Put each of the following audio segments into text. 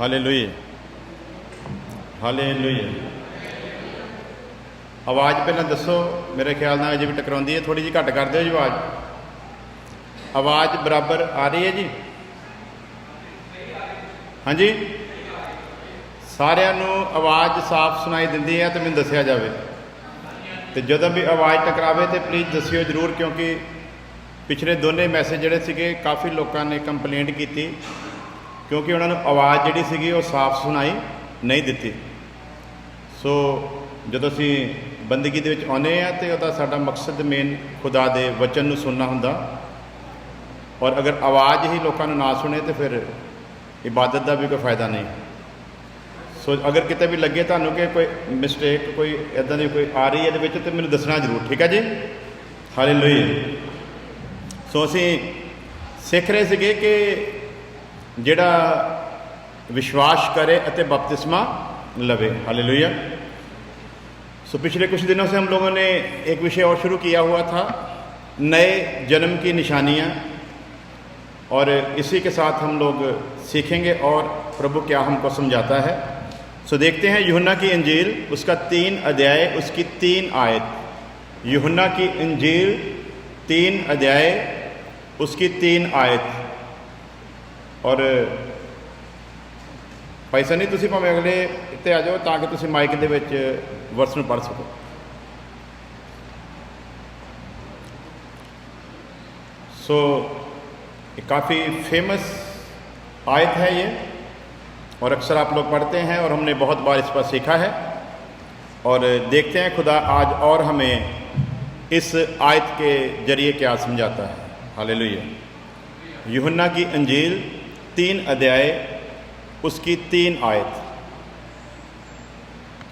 Hallelujah, hallelujah. आवाज़ पहले दसो, मेरे ख्याल नाल अजे भी टकराउंदी है, थोड़ी जी घट कर दो जी आवाज़। आवाज़ बराबर आ रही है जी? हाँ जी, सारिਆਂ ਨੂੰ आवाज़ साफ सुनाई दिंदी है तो मैनूं दस्सिया जावे, तो जदों भी आवाज़ टकरावे तो प्लीज़ दस्सिओ जरूर, क्योंकि पिछले दोनों मैसेज जिहड़े सीगे काफ़ी लोगों ने कंप्लेंट की, क्योंकि उन्होंने आवाज़ जिहड़ी सीगी वो साफ सुनाई नहीं दिती। सो जदों असीं बंदगी दे विच आउंदे आ तो उहदा साडा मकसद मेन खुदा दे वचन नूं सुनना हुंदा, और अगर आवाज़ ही लोगों नूं ना सुने तो फिर इबादत का भी कोई फायदा नहीं। सो अगर किते भी लगे तुहानूं कि कोई मिसटेक कोई इदां दी कोई आ रही है इहदे विच तो मैनूं दसना जरूर, ठीक है जी। हालेलुया। सो असीं सीख रहे सीगे कि जिहड़ा विश्वास करे अते बपतिस्मा लवे। हालेलुया। सो पिछले कुछ दिनों से हम लोगों ने एक विषय और शुरू किया हुआ था, नए जन्म की निशानियाँ, और इसी के साथ हम लोग सीखेंगे और प्रभु क्या हमको समझाता है। सो देखते हैं यूहन्ना की इंजील, उसका 3 अध्याय, उसकी 3 आयत। यूहन्ना की इंजील 3 अध्याय, उसकी 3 आयत। और भाई सनी तुसीं भावें अगले इत्ते आ जाओ ताकि तुसीं माइक दे विच वर्स नूं पढ़ सको। सो काफ़ी फेमस आयत है ये, और अक्सर आप लोग पढ़ते हैं और हमने बहुत बार इस पर सीखा है, और देखते हैं खुदा आज और हमें इस आयत के जरिए क्या समझाता है। हालेलुया। यूहन्ना की इंजील 3 अध्याय, उसकी 3 आयत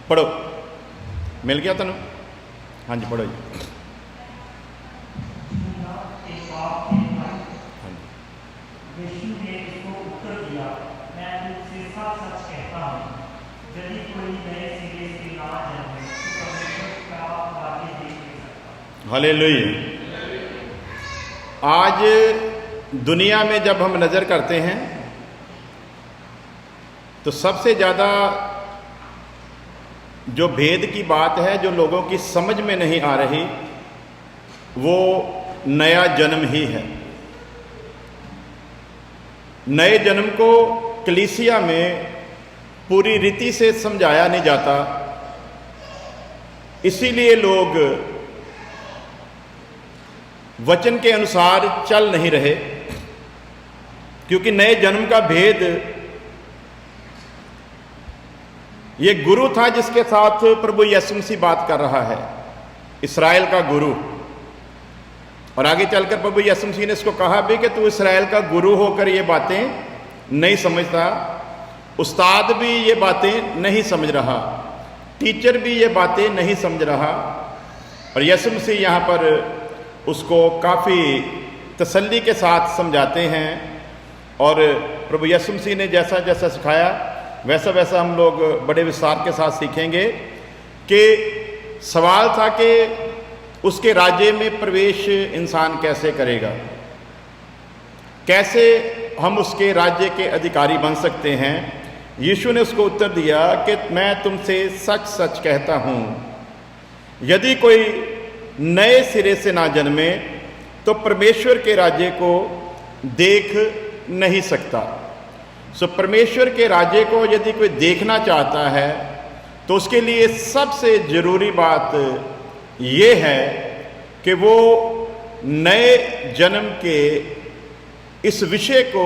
पढ़ो। मिल गया तुहानूं? हाँ जी, पढ़ो जी। हालेलुया। आज दुनिया में जब हम नज़र करते हैं तो सबसे ज़्यादा जो भेद की बात है, जो लोगों की समझ में नहीं आ रही, वो नया जन्म ही है। नए जन्म को कलीसिया में पूरी रीति से समझाया नहीं जाता, इसीलिए लोग वचन के अनुसार चल नहीं रहे, क्योंकि नए जन्म का भेद ये गुरु था जिसके साथ प्रभु यीशु मसीह बात कर रहा है, इस्राएल का गुरु। और आगे चलकर प्रभु यीशु मसीह ने इसको कहा भी कि तू इस्राएल का गुरु होकर ये बातें नहीं समझता, उस्ताद भी ये बातें नहीं समझ रहा, टीचर भी ये बातें नहीं समझ रहा। और यीशु मसीह यहाँ पर उसको काफ़ी तसल्ली के साथ समझाते हैं, और प्रभु यीशु मसीह ने जैसा जैसा सिखाया वैसा वैसा हम लोग बड़े विस्तार के साथ सीखेंगे। कि सवाल था कि उसके राज्य में प्रवेश इंसान कैसे करेगा, कैसे हम उसके राज्य के अधिकारी बन सकते हैं। यीशु ने उसको उत्तर दिया कि मैं तुमसे सच सच कहता हूँ, यदि कोई नए सिरे से ना जन्मे तो परमेश्वर के राज्य को देख नहीं सकता। सो परमेश्वर के राज्य को यदि कोई देखना चाहता है तो उसके लिए सबसे ज़रूरी बात ये है कि वो नए जन्म के इस विषय को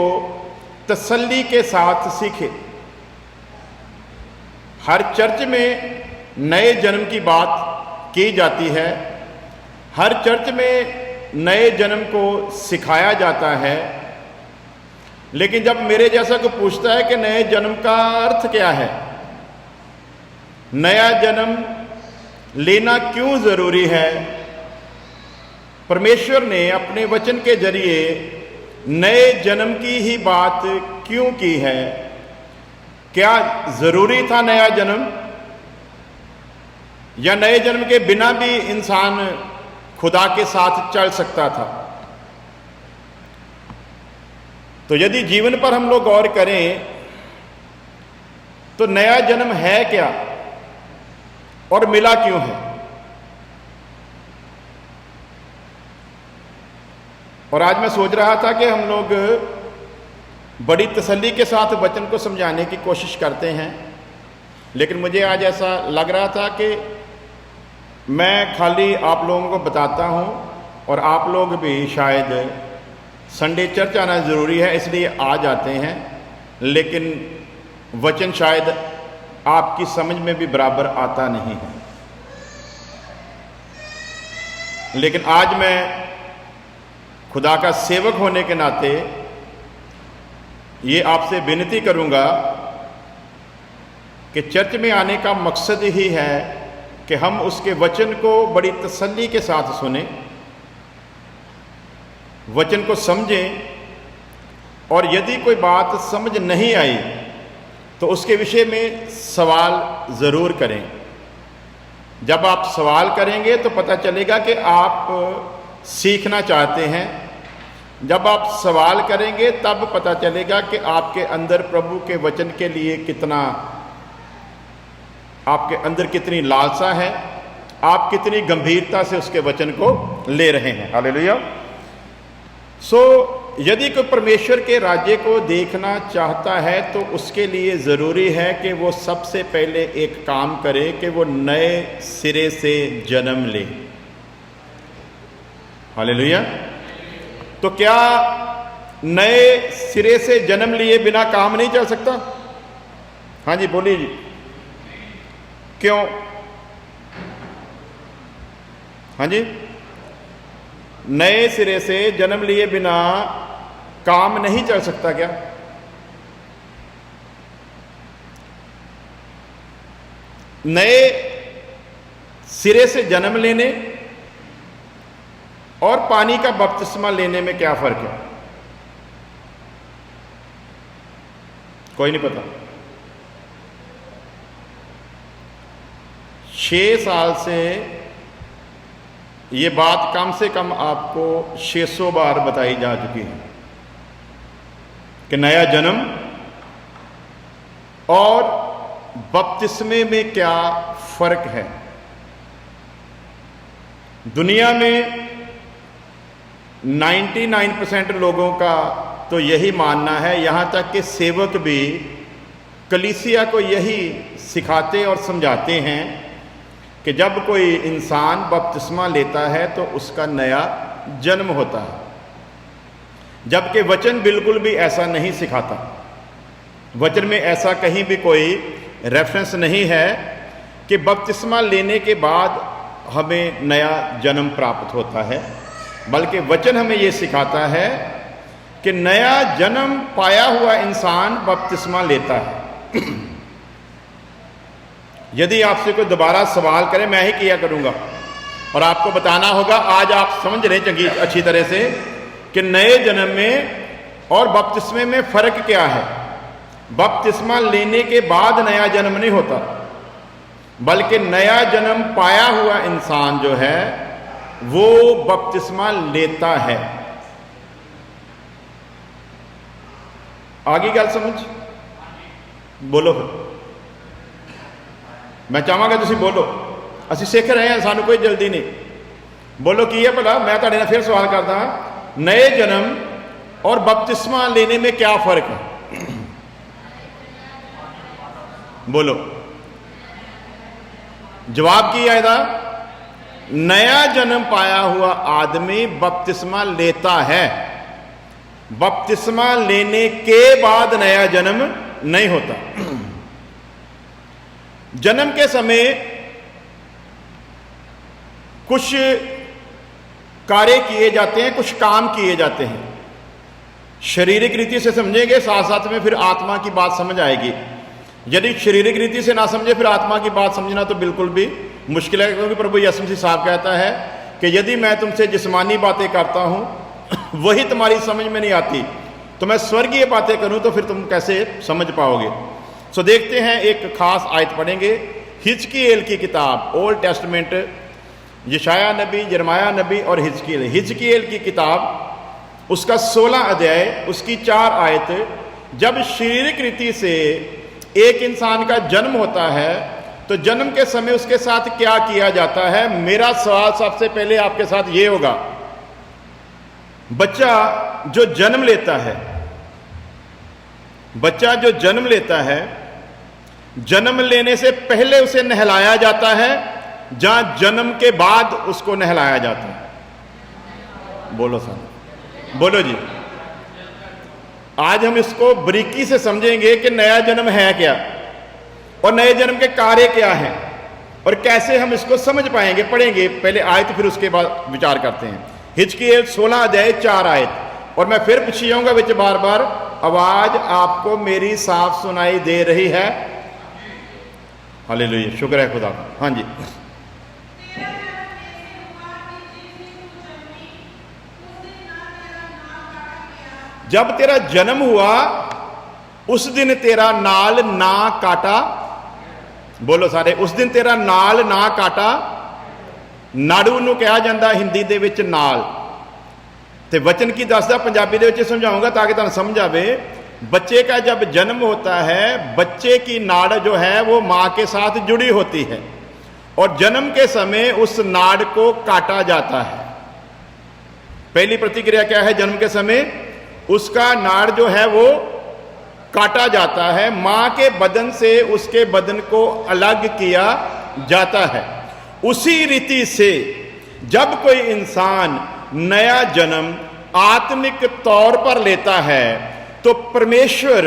तसल्ली के साथ सीखे। हर चर्च में नए जन्म की बात की जाती है, हर चर्च में नए जन्म को सिखाया जाता है, लेकिन जब मेरे जैसा को पूछता है कि नए जन्म का अर्थ क्या है, नया जन्म लेना क्यों ज़रूरी है, परमेश्वर ने अपने वचन के जरिए नए जन्म की ही बात क्यों की है, क्या ज़रूरी था नया जन्म, या नए जन्म के बिना भी इंसान खुदा के साथ चल सकता था। तो यदि जीवन पर हम लोग गौर करें तो नया जन्म है क्या और मिला क्यों है? और आज मैं सोच रहा था कि हम लोग बड़ी तसल्ली के साथ वचन को समझाने की कोशिश करते हैं, लेकिन मुझे आज ऐसा लग रहा था कि मैं खाली आप लोगों को बताता हूं और आप लोग भी शायद संडे चर्च आना ज़रूरी है इसलिए आ जाते हैं, लेकिन वचन शायद आपकी समझ में भी बराबर आता नहीं है। लेकिन आज मैं खुदा का सेवक होने के नाते ये आपसे विनती करूंगा कि चर्च में आने का मकसद ही है कि हम उसके वचन को बड़ी तसल्ली के साथ सुने, वचन को समझें, और यदि कोई बात समझ नहीं आई तो उसके विषय में सवाल ज़रूर करें। जब आप सवाल करेंगे तो पता चलेगा कि आप सीखना चाहते हैं। जब आप सवाल करेंगे तब पता चलेगा कि आपके अंदर प्रभु के वचन के लिए आपके अंदर कितनी लालसा है, आप कितनी गंभीरता से उसके वचन को ले रहे हैं। हालेलुया। यदि कोई परमेश्वर के राज्य को देखना चाहता है तो उसके लिए ज़रूरी है कि वो सबसे पहले एक काम करे कि वो नए सिरे से जन्म ले। हालेलुया। तो क्या नए सिरे से जन्म लिए बिना काम नहीं चल सकता? हाँ जी, बोलिए जी। क्यों? हाँ जी, नए सिरे से जन्म लिए बिना काम नहीं चल सकता क्या? नए सिरे से जन्म लेने और पानी का बपतिस्मा लेने में क्या फर्क है? कोई नहीं पता। 6 साल से ये बात कम से कम आपको 600 बार बताई जा चुकी है कि नया जन्म और बपतिस्मे में क्या फर्क है। दुनिया में 99% लोगों का तो यही मानना है, यहां तक कि सेवक भी कलीसिया को यही सिखाते और समझाते हैं कि जब कोई इंसान बपतिस्मा लेता है तो उसका नया जन्म होता है, जबकि वचन बिल्कुल भी ऐसा नहीं सिखाता। वचन में ऐसा कहीं भी कोई रेफरेंस नहीं है कि बपतिस्मा लेने के बाद हमें नया जन्म प्राप्त होता है, बल्कि वचन हमें ये सिखाता है कि नया जन्म पाया हुआ इंसान बपतिस्मा लेता है। यदि आपसे कोई दोबारा सवाल करे, मैं ही किया करूंगा और आपको बताना होगा। आज आप समझ रहे चंगी अच्छी तरह से कि नए जन्म में और बपतिस्मे में फर्क क्या है। बपतिस्मा लेने के बाद नया जन्म नहीं होता, बल्कि नया जन्म पाया हुआ इंसान जो है वो बपतिस्मा लेता है। आगे गल समझ? बोलो फिर। मैं चाहांगा तुसी बोलो, असी सीख रहे हैं, सानू कोई जल्दी नहीं। बोलो की है भला। मैं तुहाडे नाल फिर सवाल करदा हां, नए जन्म और बपतिस्मा लेने में क्या फर्क है? बोलो। जवाब की है इहदा? नया जन्म पाया हुआ आदमी बपतिस्मा लेता है, बपतिस्मा लेने के बाद नया जन्म नहीं होता। जन्म के समय कुछ कार्य किए जाते हैं, कुछ काम किए जाते हैं। शारीरिक रीति से समझेंगे, साथ साथ में फिर आत्मा की बात समझ आएगी। यदि शारीरिक रीति से ना समझे फिर आत्मा की बात समझना तो बिल्कुल भी मुश्किल है, क्योंकि प्रभु यीशु मसीह साहब कहता है कि यदि मैं तुमसे जिस्मानी बातें करता हूं वही तुम्हारी समझ में नहीं आती, तो मैं स्वर्गीय बातें करूं तो फिर तुम कैसे समझ पाओगे। सो देखते हैं, एक खास आयत पढ़ेंगे, हिजकियेल की किताब, ओल्ड टेस्टमेंट, यशाया नबी, यिर्मयाह नबी और हिजकियेल। हिजकियेल की किताब, उसका 16 अध्याय, उसकी 4 आयत। जब शारीरिक रीति से एक इंसान का जन्म होता है तो जन्म के समय उसके साथ क्या किया जाता है। मेरा सवाल सबसे पहले आपके साथ ये होगा, बच्चा जो जन्म लेता है, बच्चा जो जन्म लेता है, जन्म लेने से पहले उसे नहलाया जाता है जहां जन्म के बाद उसको नहलाया जाता है? बोलो सर, बोलो जी। आज हम इसको बारीकी से समझेंगे कि नया जन्म है क्या और नए जन्म के कार्य क्या हैं और कैसे हम इसको समझ पाएंगे। पढ़ेंगे पहले आयत, फिर उसके बाद विचार करते हैं। हिजकिय्येल 16 अध्याय 4 आयत। और मैं फिर पूछी जाऊंगा विच बार बार, आवाज आपको मेरी साफ सुनाई दे रही है? हालेलुया, शुक्र है खुदा का। हाँ जी। जब तेरा जन्म हुआ उस दिन तेरा नाल ना काटा। बोलो सारे, उस दिन तेरा नाल ना काटा। नाड़ू ਨੂੰ ਕਿਹਾ ਜਾਂਦਾ ਹਿੰਦੀ ਦੇ ਵਿੱਚ नाल, ਤੇ वचन की दसदा पंजाबी ਦੇ ਵਿੱਚ समझाऊंगा ताकि ਤੁਹਾਨੂੰ समझ आवे। बच्चे का जब जन्म होता है, बच्चे की नाड़ जो है वो मां के साथ जुड़ी होती है और जन्म के समय उस नाड़ को काटा जाता है। पहली प्रतिक्रिया क्या है? जन्म के समय उसका नाड़ जो है वो काटा जाता है, मां के बदन से उसके बदन को अलग किया जाता है। उसी रीति से जब कोई इंसान नया जन्म आत्मिक तौर पर लेता है तो परमेश्वर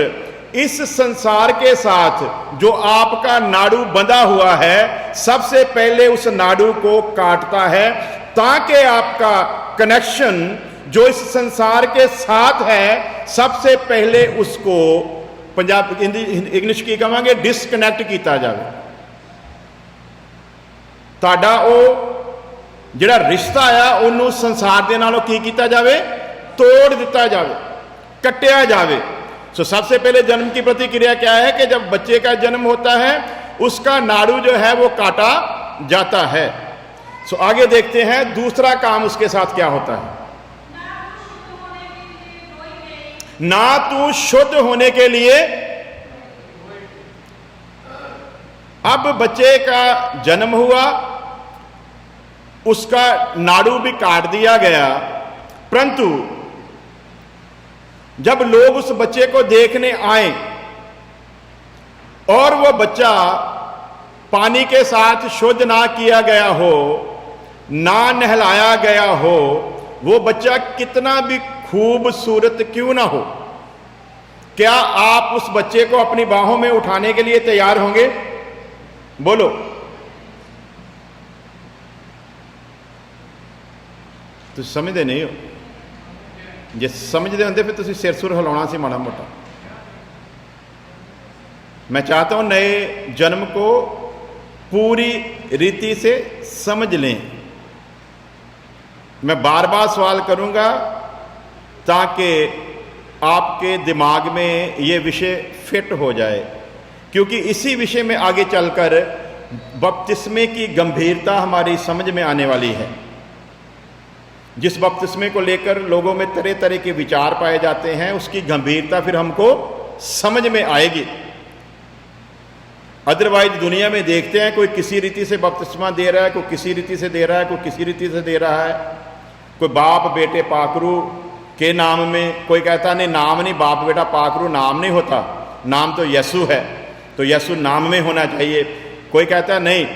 इस संसार के साथ जो आपका नाड़ू बंधा हुआ है, सबसे पहले उस नाड़ू को काटता है ताकि आपका कनेक्शन जो इस संसार के साथ है, सबसे पहले उसको पंजाब इंग्लिश की कहांगे डिसकनैक्ट किया जाए। ताड़ा वो जिहड़ा रिश्ता आया उन्होंने संसार के नालों की किया जाए? तोड़ दिता जाए, कटिया जाए। सो सबसे पहले जन्म की प्रतिक्रिया क्या है कि जब बच्चे का जन्म होता है उसका नाड़ू जो है वो काटा जाता है। सो आगे देखते हैं दूसरा काम उसके साथ क्या होता है। ना तू शुद्ध होने के लिए, अब बच्चे का जन्म हुआ, उसका नाड़ू भी काट दिया गया, परंतु जब लोग उस बच्चे को देखने आए और वह बच्चा पानी के साथ शुद्ध ना किया गया हो, ना नहलाया गया हो, वो बच्चा कितना भी खूबसूरत क्यों ना हो, क्या आप उस बच्चे को अपनी बाहों में उठाने के लिए तैयार होंगे? बोलो। तो समझते नहीं हो? जे समझते होंगे फिर तुम सिर सुर हिलाना सी माड़ा मोटा। मैं चाहता हूं नए जन्म को पूरी रीति से समझ लें। मैं बार बार सवाल करूंगा ताकि आपके दिमाग में ये विषय फिट हो जाए, क्योंकि इसी विषय में आगे चलकर बपतिस्मे की गंभीरता हमारी समझ में आने वाली है। जिस बपतिस्मे को लेकर लोगों में तरह तरह के विचार पाए जाते हैं, उसकी गंभीरता फिर हमको समझ में आएगी। अदरवाइज दुनिया में देखते हैं कोई किसी रीति से बपतिस्मा दे रहा है, कोई किसी रीति से दे रहा है, कोई किसी रीति से दे रहा है, कोई बाप बेटे पाकरू के नाम में, कोई कहता नहीं नाम नहीं, बाप बेटा पाकरू नाम नहीं होता, नाम तो यीशु है, तो यीशु नाम में होना चाहिए। कोई कहता नहीं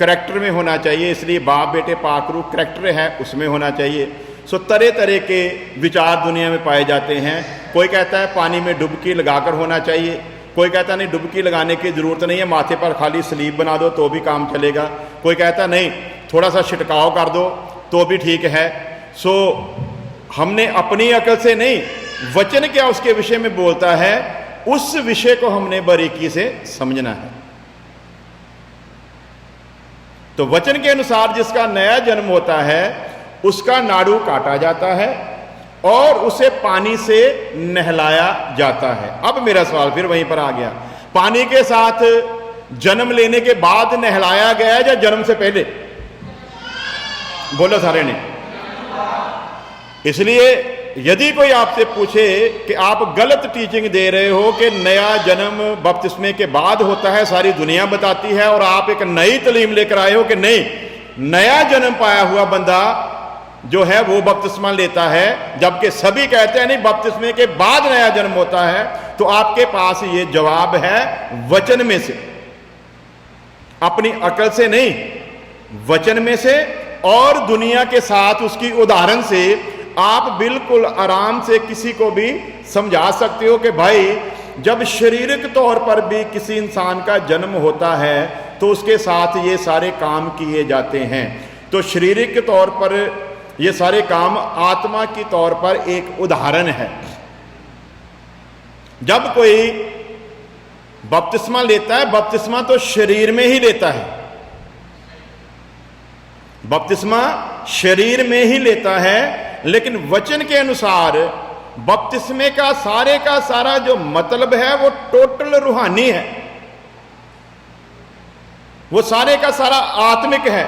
करैक्टर में होना चाहिए, इसलिए बाप बेटे पाकरू करैक्टर है उसमें होना चाहिए। सो तरह तरह के विचार दुनिया में पाए जाते हैं। कोई कहता है पानी में डुबकी लगाकर होना चाहिए, कोई कहता नहीं डुबकी लगाने की ज़रूरत नहीं है, माथे पर खाली स्लीप बना दो तो भी काम चलेगा। कोई कहता नहीं थोड़ा सा छिड़काव कर दो तो भी ठीक है। सो हमने अपनी अकल से नहीं, वचन क्या उसके विषय में बोलता है, उस विषय को हमने बारीकी से समझना है। तो वचन के अनुसार जिसका नया जन्म होता है उसका नाड़ू काटा जाता है और उसे पानी से नहलाया जाता है। अब मेरा सवाल फिर वहीं पर आ गया, पानी के साथ जन्म लेने के बाद नहलाया गया या जन्म से पहले? बोलो सारे ने। इसलिए यदि कोई आपसे पूछे कि आप गलत टीचिंग दे रहे हो कि नया जन्म बपतिस्मे के बाद होता है, सारी दुनिया बताती है, और आप एक नई तालीम लेकर आए हो कि नहीं, नया जन्म पाया हुआ बंदा जो है वो बपतिस्मा लेता है, जबकि सभी कहते हैं नहीं बपतिस्मे के बाद नया जन्म होता है, तो आपके पास ये जवाब है वचन में से, अपनी अकल से नहीं, वचन में से और दुनिया के साथ उसकी उदाहरण से आप बिल्कुल आराम से किसी को भी समझा सकते हो कि भाई जब शारीरिक तौर पर भी किसी इंसान का जन्म होता है तो उसके साथ ये सारे काम किए जाते हैं। तो शारीरिक तौर पर ये सारे काम आत्मा की तौर पर एक उदाहरण है। जब कोई बपतिस्मा लेता है, बपतिस्मा तो शरीर में ही लेता है, बपतिस्मा शरीर में ही लेता है, लेकिन वचन के अनुसार बपतिस्मे का सारा जो मतलब है वो टोटल रूहानी है, वो सारे का सारा आत्मिक है,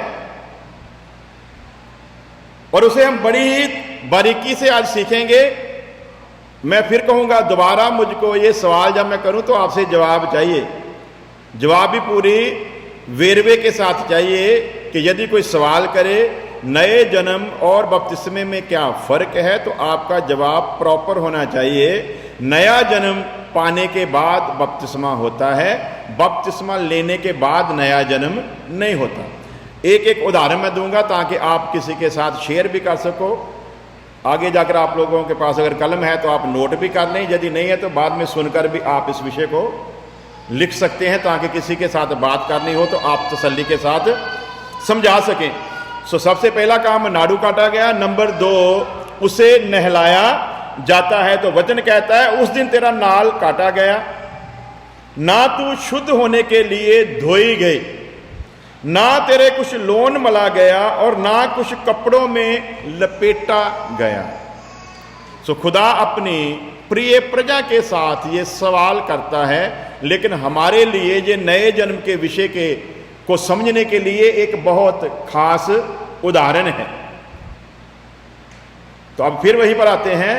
और उसे हम बड़ी ही बारीकी से आज सीखेंगे। मैं फिर कहूंगा दोबारा, मुझको ये सवाल जब मैं करूं तो आपसे जवाब चाहिए, जवाब भी पूरी वेरवे के साथ चाहिए कि यदि कोई सवाल करे नए जन्म और बपतिस्मे में क्या फर्क है, तो आपका जवाब प्रॉपर होना चाहिए। नया जन्म पाने के बाद बपतिस्मा होता है, बपतिस्मा लेने के बाद नया जन्म नहीं होता। एक एक उदाहरण मैं दूंगा ताकि आप किसी के साथ शेयर भी कर सको। आगे जाकर आप लोगों के पास अगर कलम है तो आप नोट भी कर लें, यदि नहीं है तो बाद में सुनकर भी आप इस विषय को लिख सकते हैं, ताकि किसी के साथ बात करनी हो तो आप तसल्ली के साथ समझा सकें। सो सबसे पहला काम नाड़ू काटा गया। नंबर 2, उसे नहलाया जाता है। तो वचन कहता है उस दिन तेरा नाल काटा गया, ना तू शुद्ध होने के लिए धोई गई, ना तेरे कुछ लोन मला गया और ना कुछ कपड़ों में लपेटा गया। सो खुदा अपनी प्रिय प्रजा के साथ ये सवाल करता है, लेकिन हमारे लिए ये नए जन्म के विषय के को समझने के लिए एक बहुत खास उदाहरण है। तो अब फिर वहीं पर आते हैं।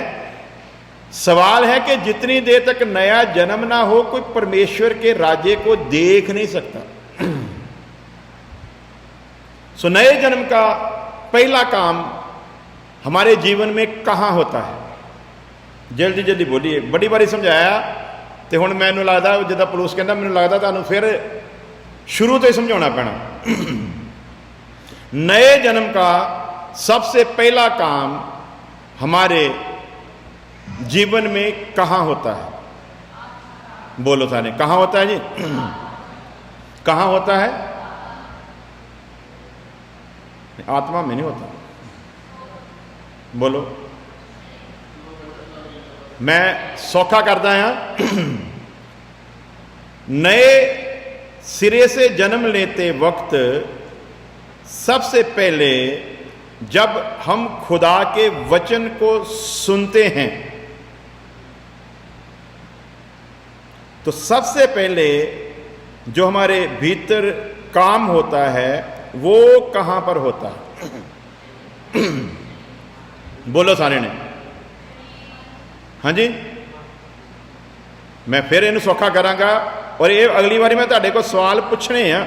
सवाल है कि जितनी देर तक नया जन्म ना हो कोई परमेश्वर के राज्य को देख नहीं सकता। सो नए जन्म का पहला काम हमारे जीवन में कहां होता है? जल्दी जल्दी बोलिए, बड़ी बारी समझाया तो हुण मैनूं लगदा जिद्दां पलूस कहंदा मैनूं लगदा तुहानूं फिर शुरू तो ही समझाना पैना। नए जन्म का सबसे पहला काम हमारे जीवन में कहां होता है? बोलो सारे, कहां होता है जी? कहां होता है? आत्मा में नहीं होता। बोलो, मैं सौखा करता हां। नए सिरे से जन्म लेते वक्त सबसे पहले जब हम खुदा के वचन को सुनते हैं तो सबसे पहले जो हमारे भीतर काम होता है वो कहां पर होता है? बोलो सारे ने। हाँ जी, मैं फिर इन्हें सौखा करांगा और ये अगली बारी मैं तुहाडे को सवाल पूछने हैं।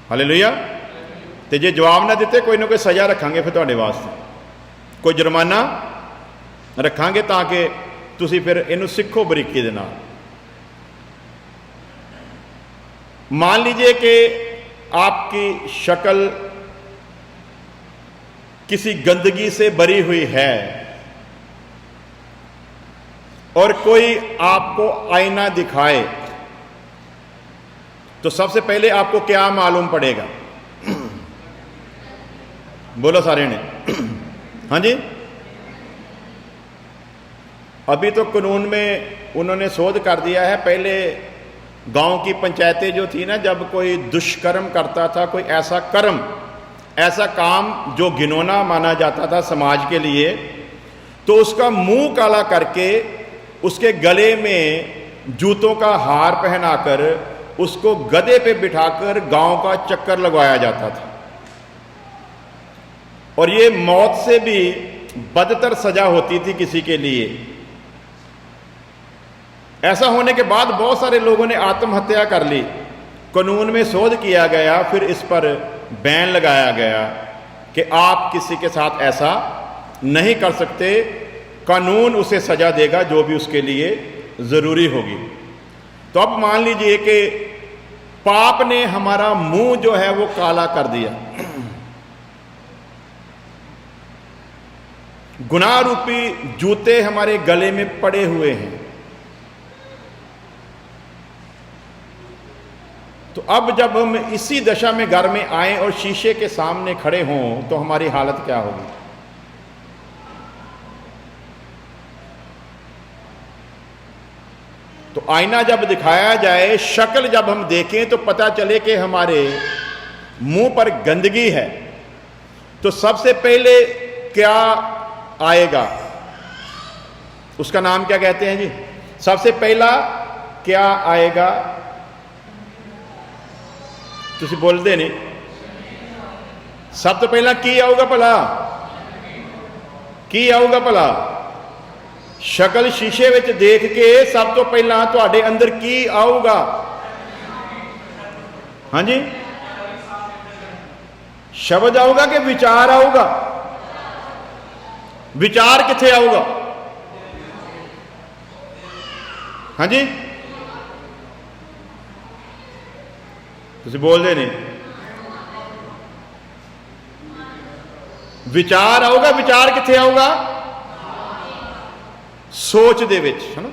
हालेलुया। तो जे जवाब ना दिते कोई ना कोई सजा रखांगे फिर तुहाडे वास्ते, कोई जुर्माना रखांगे ताकि तुसी फिर इनू सीखो बरीकी दे नाल। मान लीजिए कि आपकी शक्ल किसी गंदगी से भरी हुई है और कोई आपको आईना दिखाए तो सबसे पहले आपको क्या मालूम पड़ेगा? बोलो सारे ने। हाँ जी, अभी तो कानून में उन्होंने शोध कर दिया है। पहले गांव की पंचायतें जो थी ना, जब कोई दुष्कर्म करता था, कोई ऐसा कर्म, ऐसा काम जो घिनौना माना जाता था समाज के लिए, तो उसका मुंह काला करके उसके गले में जूतों का हार पहनाकर उसको गधे पे बिठाकर गांव का चक्कर लगवाया जाता था। और ये मौत से भी बदतर सजा होती थी किसी के लिए। ऐसा होने के बाद बहुत सारे लोगों ने आत्महत्या कर ली। कानून में शोध किया गया, फिर इस पर बैन लगाया गया कि आप किसी के साथ ऐसा नहीं कर सकते, कानून उसे सजा देगा जो भी उसके लिए जरूरी होगी। तो अब मान लीजिए कि पाप ने हमारा मुंह जो है वो काला कर दिया, गुनाह रूपी जूते हमारे गले में पड़े हुए हैं। तो अब जब हम इसी दशा में घर में आए और शीशे के सामने खड़े हों तो हमारी हालत क्या होगी? तो आईना जब दिखाया जाए, शक्ल जब हम देखें तो पता चले कि हमारे मुंह पर गंदगी है, तो सबसे पहले क्या आएगा? उसका नाम क्या कहते हैं जी? सबसे पहला क्या आएगा? तुसी बोलते नहीं। सब तो पहला की आऊगा भला? की आऊगा भला? शक्ल शीशे विच देख के सब तो पहला तुहाडे अंदर की आऊगा? हाँ जी, शब्द आऊगा कि विचार आऊगा? विचार किथे आऊगा? हाँ जी, तुसी बोलते नहीं। विचार आऊगा। विचार किथे आऊगा? सोच दे विच, है ना।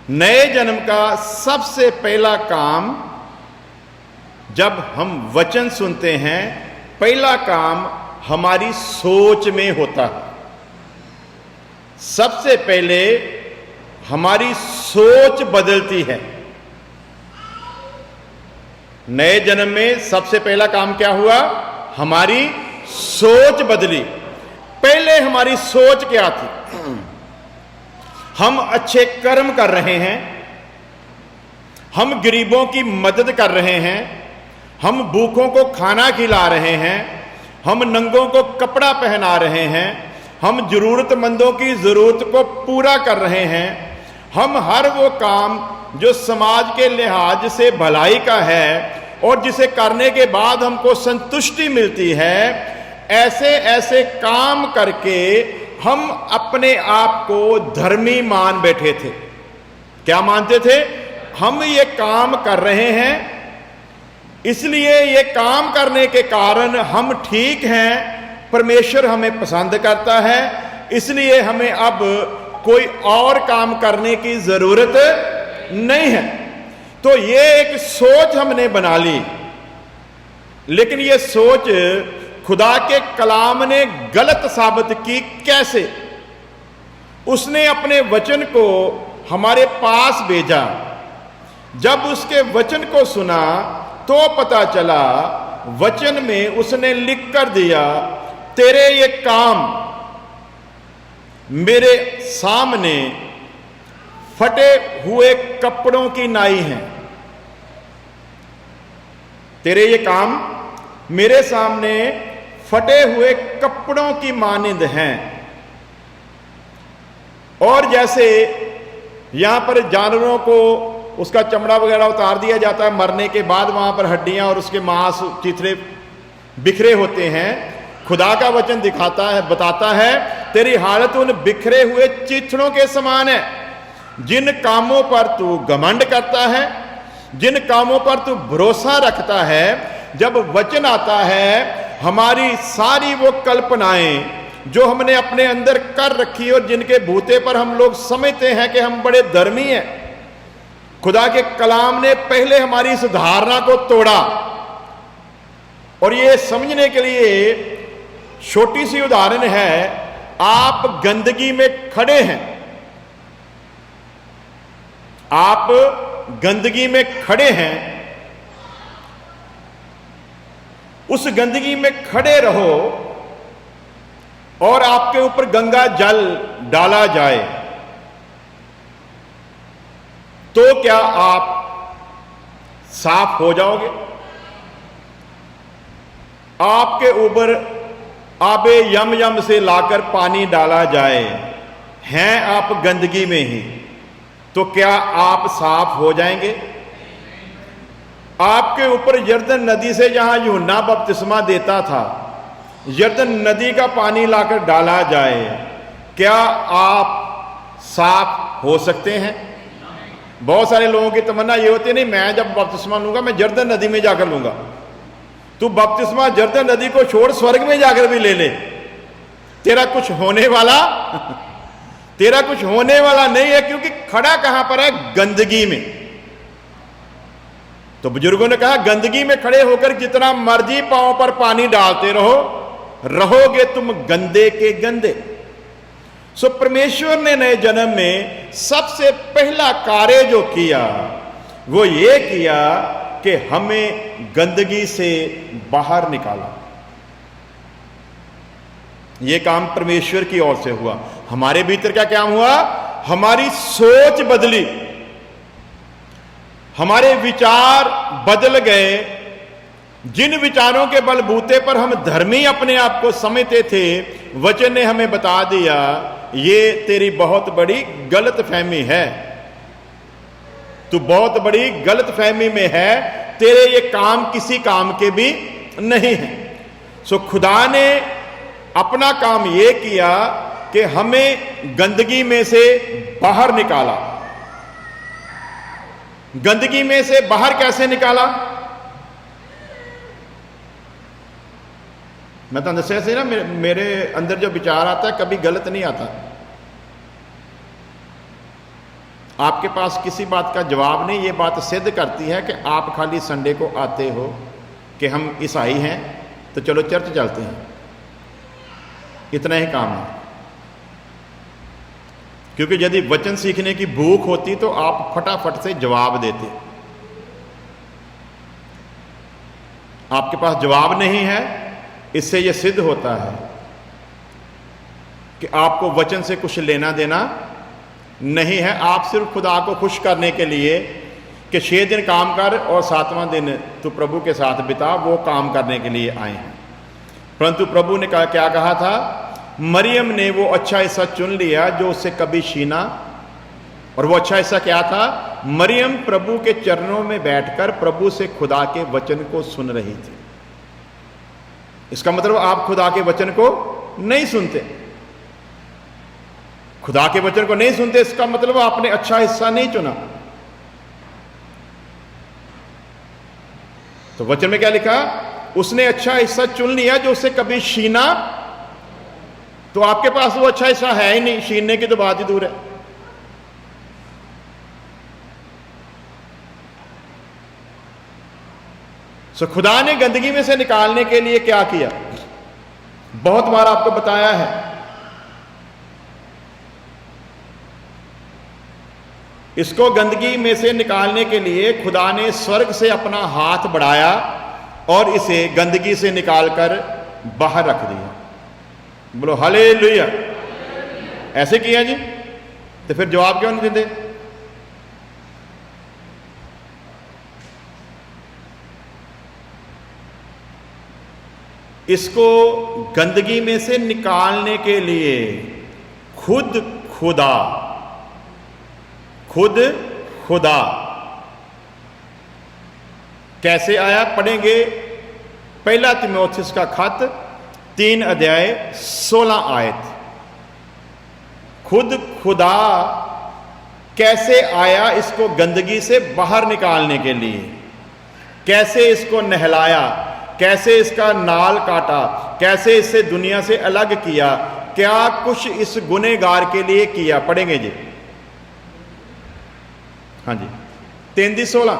नए जन्म का सबसे पहला काम, जब हम वचन सुनते हैं, पहला काम हमारी सोच में होता है। सबसे पहले हमारी सोच बदलती है। नए जन्म में सबसे पहला काम क्या हुआ? हमारी सोच बदली। पहले हमारी सोच क्या थी? हम अच्छे कर्म कर रहे हैं, हम गरीबों की मदद कर रहे हैं, हम भूखों को खाना खिला रहे हैं, हम नंगों को कपड़ा पहना रहे हैं, हम जरूरतमंदों की जरूरत को पूरा कर रहे हैं, हम हर वो काम जो समाज के लिहाज से भलाई का है और जिसे करने के बाद हमको संतुष्टि मिलती है, ऐसे ऐसे काम करके हम अपने आप को धर्मी मान बैठे थे। क्या मानते थे? हम ये काम कर रहे हैं, इसलिए ये काम करने के कारण हम ठीक हैं, परमेश्वर हमें पसंद करता है, इसलिए हमें अब कोई और काम करने की जरूरत नहीं है। तो ये एक सोच हमने बना ली, लेकिन ये सोच खुदा के कलाम ने गलत साबित की। कैसे? उसने अपने वचन को हमारे पास भेजा। जब उसके वचन को सुना तो पता चला, वचन में उसने लिख कर दिया, तेरे ये काम मेरे सामने फटे हुए कपड़ों की नाई हैं। तेरे ये काम मेरे सामने फटे हुए कपड़ों की मानिंद हैं। और जैसे यहां पर जानवरों को उसका चमड़ा वगैरह उतार दिया जाता है, मरने के बाद वहां पर हड्डियां और उसके मांस चिथड़े बिखरे होते हैं, खुदा का वचन दिखाता है, बताता है, तेरी हालत उन बिखरे हुए चिथड़ों के समान है। जिन कामों पर तू घमंड करता है, जिन कामों पर तू भरोसा रखता है, जब वचन आता है, हमारी सारी वो कल्पनाएं जो हमने अपने अंदर कर रखी और जिनके भूते पर हम लोग समझते हैं कि हम बड़े धर्मी हैं, खुदा के कलाम ने पहले हमारी इस धारणा को तोड़ा। और ये समझने के लिए छोटी सी उदाहरण है, आप गंदगी में खड़े हैं, आप गंदगी में खड़े हैं, उस गंदगी में खड़े रहो और आपके ऊपर गंगा जल डाला जाए, तो क्या आप साफ हो जाओगे? आपके ऊपर आबे यम यम से लाकर पानी डाला जाए, हैं आप गंदगी में ही, तो क्या आप साफ हो जाएंगे? आपके ऊपर यरदन नदी से जहां यूहन्ना बपतिस्मा देता था, यरदन नदी का पानी लाकर डाला जाए, क्या आप साफ हो सकते हैं? बहुत सारे लोगों की तमन्ना ये होती है, नहीं मैं जब बपतिस्मा लूंगा मैं यरदन नदी में जाकर लूंगा। तू बपतिस्मा यरदन नदी को छोड़ स्वर्ग में जाकर भी ले ले, तेरा कुछ होने वाला तेरा कुछ होने वाला नहीं है, क्योंकि खड़ा कहां पर है? गंदगी में। तो बुजुर्गों ने कहा गंदगी में खड़े होकर जितना मर्जी पांव पर पानी डालते रहो, रहोगे तुम गंदे के गंदे। सो परमेश्वर ने नए जन्म में सबसे पहला कार्य जो किया वो ये किया कि हमें गंदगी से बाहर निकाला। यह काम परमेश्वर की ओर से हुआ। हमारे भीतर क्या क्या हुआ? हमारी सोच बदली, हमारे विचार बदल गए। जिन विचारों के बलबूते पर हम धर्मी अपने आप को समझते थे, वचन ने हमें बता दिया ये तेरी बहुत बड़ी गलत फहमी है, तू बहुत बड़ी गलत फहमी में है, तेरे ये काम किसी काम के भी नहीं है। सो खुदा ने अपना काम ये किया कि हमें गंदगी में से बाहर निकाला। गंदगी में से बाहर कैसे निकाला? मैं तो दसिया से ना, मेरे अंदर जो विचार आता है कभी गलत नहीं आता। आपके पास किसी बात का जवाब नहीं, ये बात सिद्ध करती है कि आप खाली संडे को आते हो कि हम ईसाई हैं तो चलो चर्च चलते हैं, इतना ही काम है। क्योंकि यदि वचन सीखने की भूख होती तो आप फटाफट से जवाब देते। आपके पास जवाब नहीं है, इससे यह सिद्ध होता है कि आपको वचन से कुछ लेना देना नहीं है। आप सिर्फ खुदा को खुश करने के लिए कि 6 दिन काम कर और 7वां दिन तू प्रभु के साथ बिता, वो काम करने के लिए आए हैं। परंतु प्रभु ने कहा, क्या कहा था? मरियम ने वो अच्छा हिस्सा चुन लिया जो उससे कभी छीना। और वो अच्छा हिस्सा क्या था? मरियम प्रभु के चरणों में बैठकर प्रभु से खुदा के वचन को सुन रही थी। इसका मतलब आप खुदा के वचन को नहीं सुनते। खुदा के वचन को नहीं सुनते, इसका मतलब आपने अच्छा हिस्सा नहीं चुना। तो वचन में क्या लिखा? उसने अच्छा हिस्सा चुन लिया जो उससे कभी छीना। तो आपके पास वो अच्छा हिस्सा है ही नहीं, छीनने की तो बात ही दूर है। सो खुदा ने गंदगी में से निकालने के लिए क्या किया? बहुत बार आपको बताया है। इसको गंदगी में से निकालने के लिए खुदा ने स्वर्ग से अपना हाथ बढ़ाया और इसे गंदगी से निकालकर बाहर रख दिया। बोलो हालेलुया। ऐसे किया जी, तो फिर जवाब क्यों नहीं देते? इसको गंदगी में से निकालने के लिए खुद खुदा कैसे आया? पढ़ेंगे पहला तीमुथियुस का खत 3 अध्याय 16 आयत। खुदा कैसे आया इसको गंदगी से बाहर निकालने के लिए, कैसे इसको नहलाया, कैसे इसका नाल काटा, कैसे इसे दुनिया से अलग किया, क्या कुछ इस गुनहगार के लिए किया। पढ़ेंगे जी, हाँ जी, 3:16।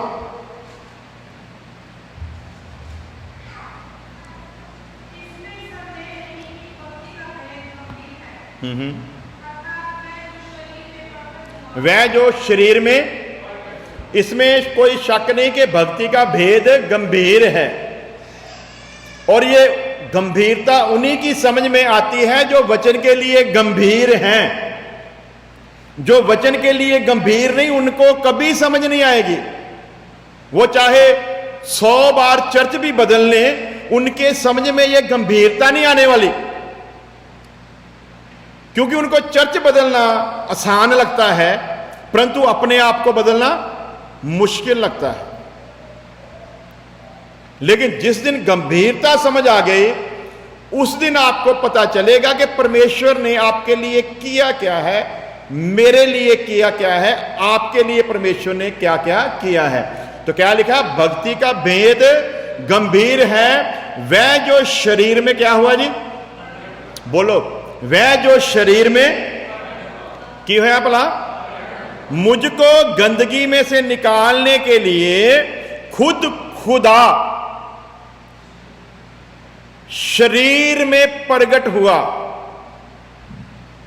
वह जो शरीर में, इसमें कोई शक नहीं कि भक्ति का भेद गंभीर है। और ये गंभीरता उन्हीं की समझ में आती है जो वचन के लिए गंभीर हैं। जो वचन के लिए गंभीर नहीं, उनको कभी समझ नहीं आएगी। वो चाहे 100 बार चर्च भी बदल लें, उनके समझ में यह गंभीरता नहीं आने वाली, क्योंकि उनको चर्च बदलना आसान लगता है, परंतु अपने आप को बदलना मुश्किल लगता है। लेकिन जिस दिन गंभीरता समझ आ गई, उस दिन आपको पता चलेगा कि परमेश्वर ने आपके लिए किया क्या है, मेरे लिए किया क्या है, आपके लिए परमेश्वर ने क्या क्या किया है। तो क्या लिखा? भक्ति का भेद गंभीर है, वह जो शरीर में क्या हुआ जी, बोलो, वह जो शरीर में की है भला, मुझको गंदगी में से निकालने के लिए खुद खुदा शरीर में प्रकट हुआ।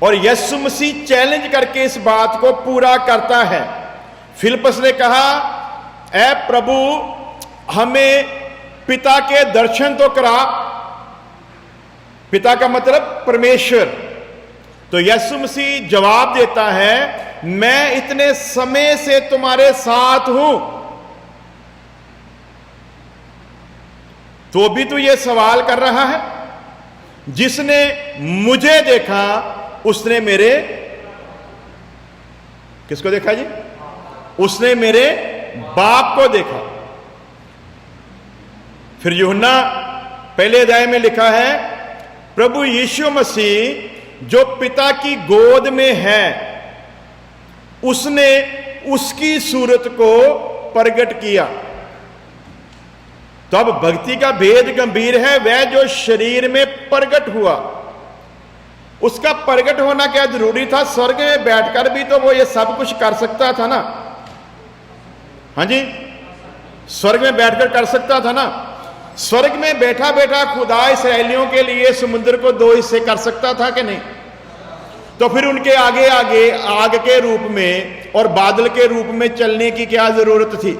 और यीशु मसीह चैलेंज करके इस बात को पूरा करता है। फिलिप्पस ने कहा, ऐ प्रभु हमें पिता के दर्शन तो करा। पिता का मतलब परमेश्वर। तो यीशु मसीह जवाब देता है, मैं इतने समय से तुम्हारे साथ हूं, तो भी तू ये सवाल कर रहा है? जिसने मुझे देखा उसने मेरे, किसको देखा जी? उसने मेरे बाप को देखा। फिर यूहन्ना पहले अध्याय में लिखा है, प्रभु यीशु मसीह जो पिता की गोद में है, उसने उसकी सूरत को प्रकट किया। तो अब भक्ति का भेद गंभीर है, वह जो शरीर में प्रकट हुआ। उसका प्रकट होना क्या जरूरी था? स्वर्ग में बैठकर भी तो वो ये सब कुछ कर सकता था ना। हाँ जी, स्वर्ग में बैठकर कर सकता था ना। स्वर्ग में बैठा बैठा खुदा इस्राएलियों के लिए समुद्र को दो हिस्से कर सकता था कि नहीं? तो फिर उनके आगे आगे आग के रूप में और बादल के रूप में चलने की क्या जरूरत थी?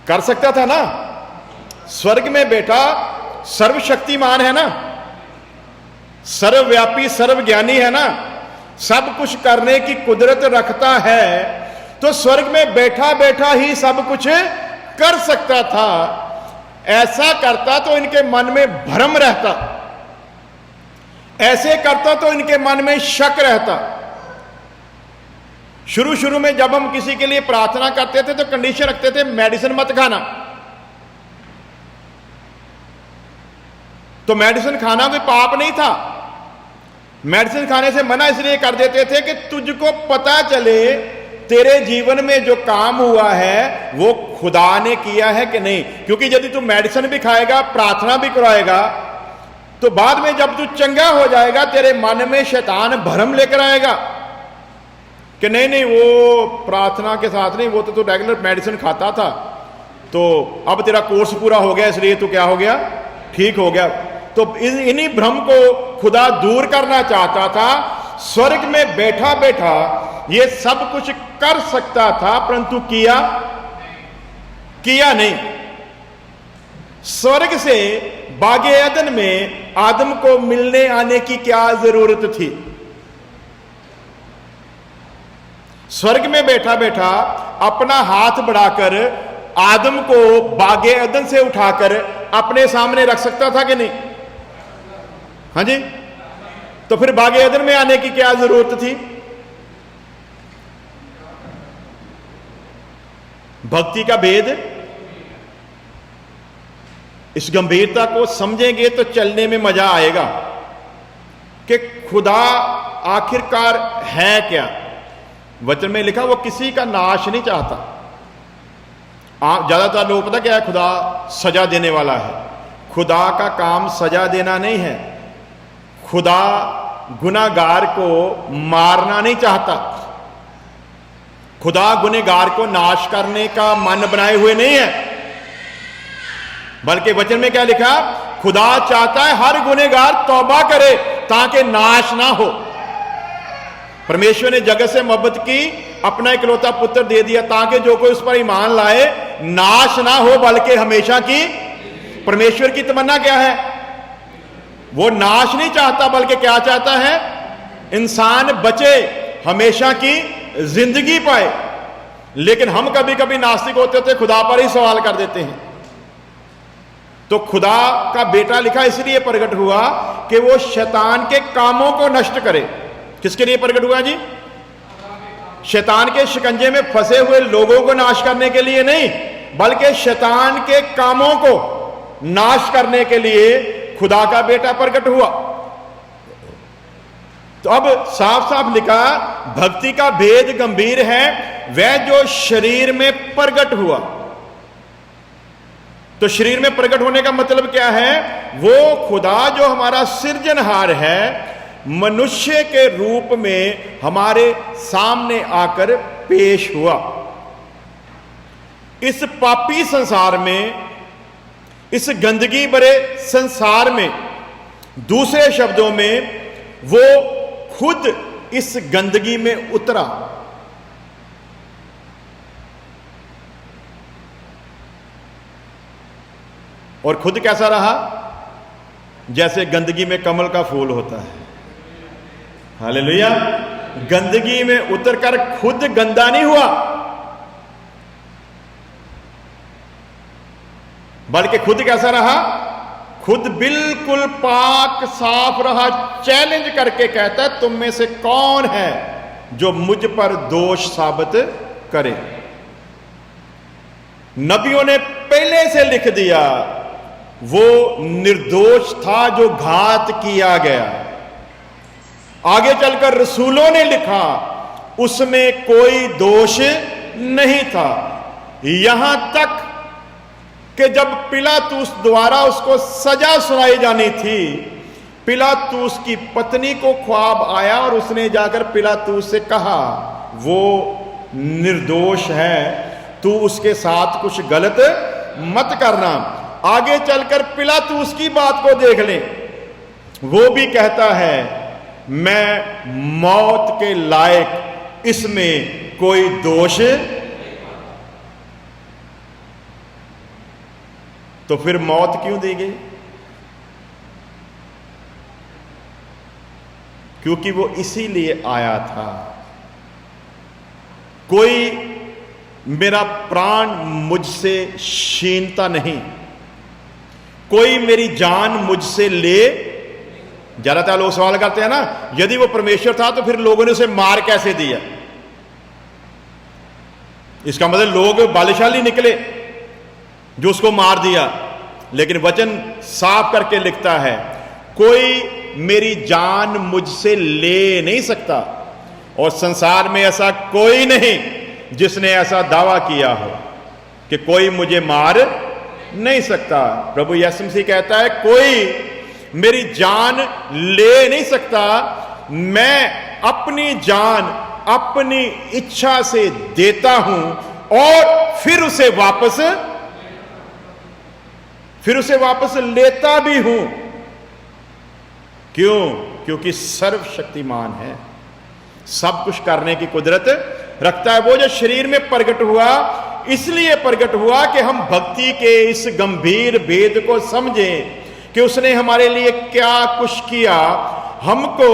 कर सकता था ना। स्वर्ग में बैठा सर्वशक्तिमान है ना, सर्वव्यापी सर्वज्ञानी है ना, सब कुछ करने की कुदरत रखता है। तो स्वर्ग में बैठा बैठा ही सब कुछ कर सकता था। ऐसा करता तो इनके मन में भ्रम रहता, ऐसे करता तो इनके मन में शक रहता। शुरू शुरू में जब हम किसी के लिए प्रार्थना करते थे तो कंडीशन रखते थे, मेडिसिन मत खाना। तो मेडिसिन खाना कोई पाप नहीं था। मेडिसिन खाने से मना इसलिए कर देते थे कि तुझको पता चले तेरे जीवन में जो काम हुआ है वो खुदा ने किया है कि नहीं। क्योंकि यदि तू मेडिसिन भी खाएगा, प्रार्थना भी कराएगा, तो बाद में जब तू चंगा हो जाएगा तेरे मन में शैतान भ्रम लेकर आएगा कि नहीं नहीं, वो प्रार्थना के साथ नहीं, वो तो तू रेगुलर मेडिसिन खाता था, तो अब तेरा कोर्स पूरा हो गया इसलिए तू क्या हो गया, ठीक हो गया। तो इन्हीं भ्रम को खुदा दूर करना चाहता था। स्वर्ग में बैठा बैठा ये सब कुछ कर सकता था, परंतु किया नहीं। स्वर्ग से बागे अदन में आदम को मिलने आने की क्या जरूरत थी? स्वर्ग में बैठा बैठा अपना हाथ बढ़ाकर आदम को बागे अदन से उठाकर अपने सामने रख सकता था कि नहीं? हाँ जी। तो फिर बागे अदन में आने की क्या जरूरत थी? भक्ति का भेद, इस गंभीरता को समझेंगे तो चलने में मजा आएगा कि खुदा आखिरकार है क्या। वचन में लिखा वो किसी का नाश नहीं चाहता। ज्यादातर लोग पता क्या है, खुदा सजा देने वाला है। खुदा का काम सजा देना नहीं है। खुदा गुनाहगार को मारना नहीं चाहता। खुदा गुनहगार को नाश करने का मन बनाए हुए नहीं है, बल्कि वचन में क्या लिखा, खुदा चाहता है हर गुनहगार तौबा करे ताकि नाश ना हो। परमेश्वर ने जगत से मोहब्बत की, अपना इकलौता पुत्र दे दिया ताकि जो कोई उस पर ईमान लाए नाश ना हो बल्कि हमेशा की। परमेश्वर की तमन्ना क्या है? वो नाश नहीं चाहता बल्कि क्या चाहता है? इंसान बचे, हमेशा की जिंदगी पाए। लेकिन हम कभी कभी नास्तिक होते होते खुदा पर ही सवाल कर देते हैं। तो खुदा का बेटा लिखा इसलिए प्रकट हुआ कि वो शैतान के कामों को नष्ट करे। किसके लिए प्रकट हुआ जी? शैतान के शिकंजे में फंसे हुए लोगों को नाश करने के लिए नहीं, बल्कि शैतान के कामों को नाश करने के लिए खुदा का बेटा प्रकट हुआ। तो अब साफ साफ लिखा, भक्ति का भेद गंभीर है, वह जो शरीर में प्रकट हुआ। तो शरीर में प्रकट होने का मतलब क्या है? वो खुदा जो हमारा सृजनहार है, मनुष्य के रूप में हमारे सामने आकर पेश हुआ। इस पापी संसार में, इस गंदगी भरे संसार में, दूसरे शब्दों में वो खुद इस गंदगी में उतरा। और खुद कैसा रहा? जैसे गंदगी में कमल का फूल होता है। हालेलुया। गंदगी में उतरकर खुद गंदा नहीं हुआ, बल्कि खुद कैसा रहा? खुद बिल्कुल पाक साफ रहा। चैलेंज करके कहता है, तुम में से कौन है जो मुझ पर दोष साबित करे? नबियों ने पहले से लिख दिया, वो निर्दोष था जो घात किया गया। आगे चलकर रसूलों ने लिखा, उसमें कोई दोष नहीं था। यहां तक कि जब पिलातूस द्वारा उसको सजा सुनाई जानी थी, पिलातूस की पत्नी को ख्वाब आया और उसने जाकर पिलातूस से कहा, वो निर्दोष है, तू उसके साथ कुछ गलत मत करना। आगे चलकर पिलातूस की बात को देख लें, वो भी कहता है, मैं मौत के लायक, इसमें कोई दोष। तो फिर मौत क्यों दी गई? क्योंकि वो इसीलिए आया था। कोई मेरा प्राण मुझसे छीनता नहीं, कोई मेरी जान मुझसे ले। ज्यादातर लोग सवाल करते हैं ना, यदि वो परमेश्वर था तो फिर लोगों ने उसे मार कैसे दिया? इसका मतलब लोग बलशाली निकले जो उसको मार दिया। लेकिन वचन साफ करके लिखता है, कोई मेरी जान मुझसे ले नहीं सकता, और संसार में ऐसा कोई नहीं जिसने ऐसा दावा किया हो कि कोई मुझे मार नहीं सकता। प्रभु यीशु मसीह कहता है, कोई मेरी जान ले नहीं सकता, मैं अपनी जान अपनी इच्छा से देता हूं और फिर उसे वापस लेता भी हूं। क्यों? क्योंकि सर्वशक्तिमान है, सब कुछ करने की कुदरत रखता है। वो जो शरीर में प्रकट हुआ, इसलिए प्रकट हुआ कि हम भक्ति के इस गंभीर भेद को समझें कि उसने हमारे लिए क्या कुछ किया। हमको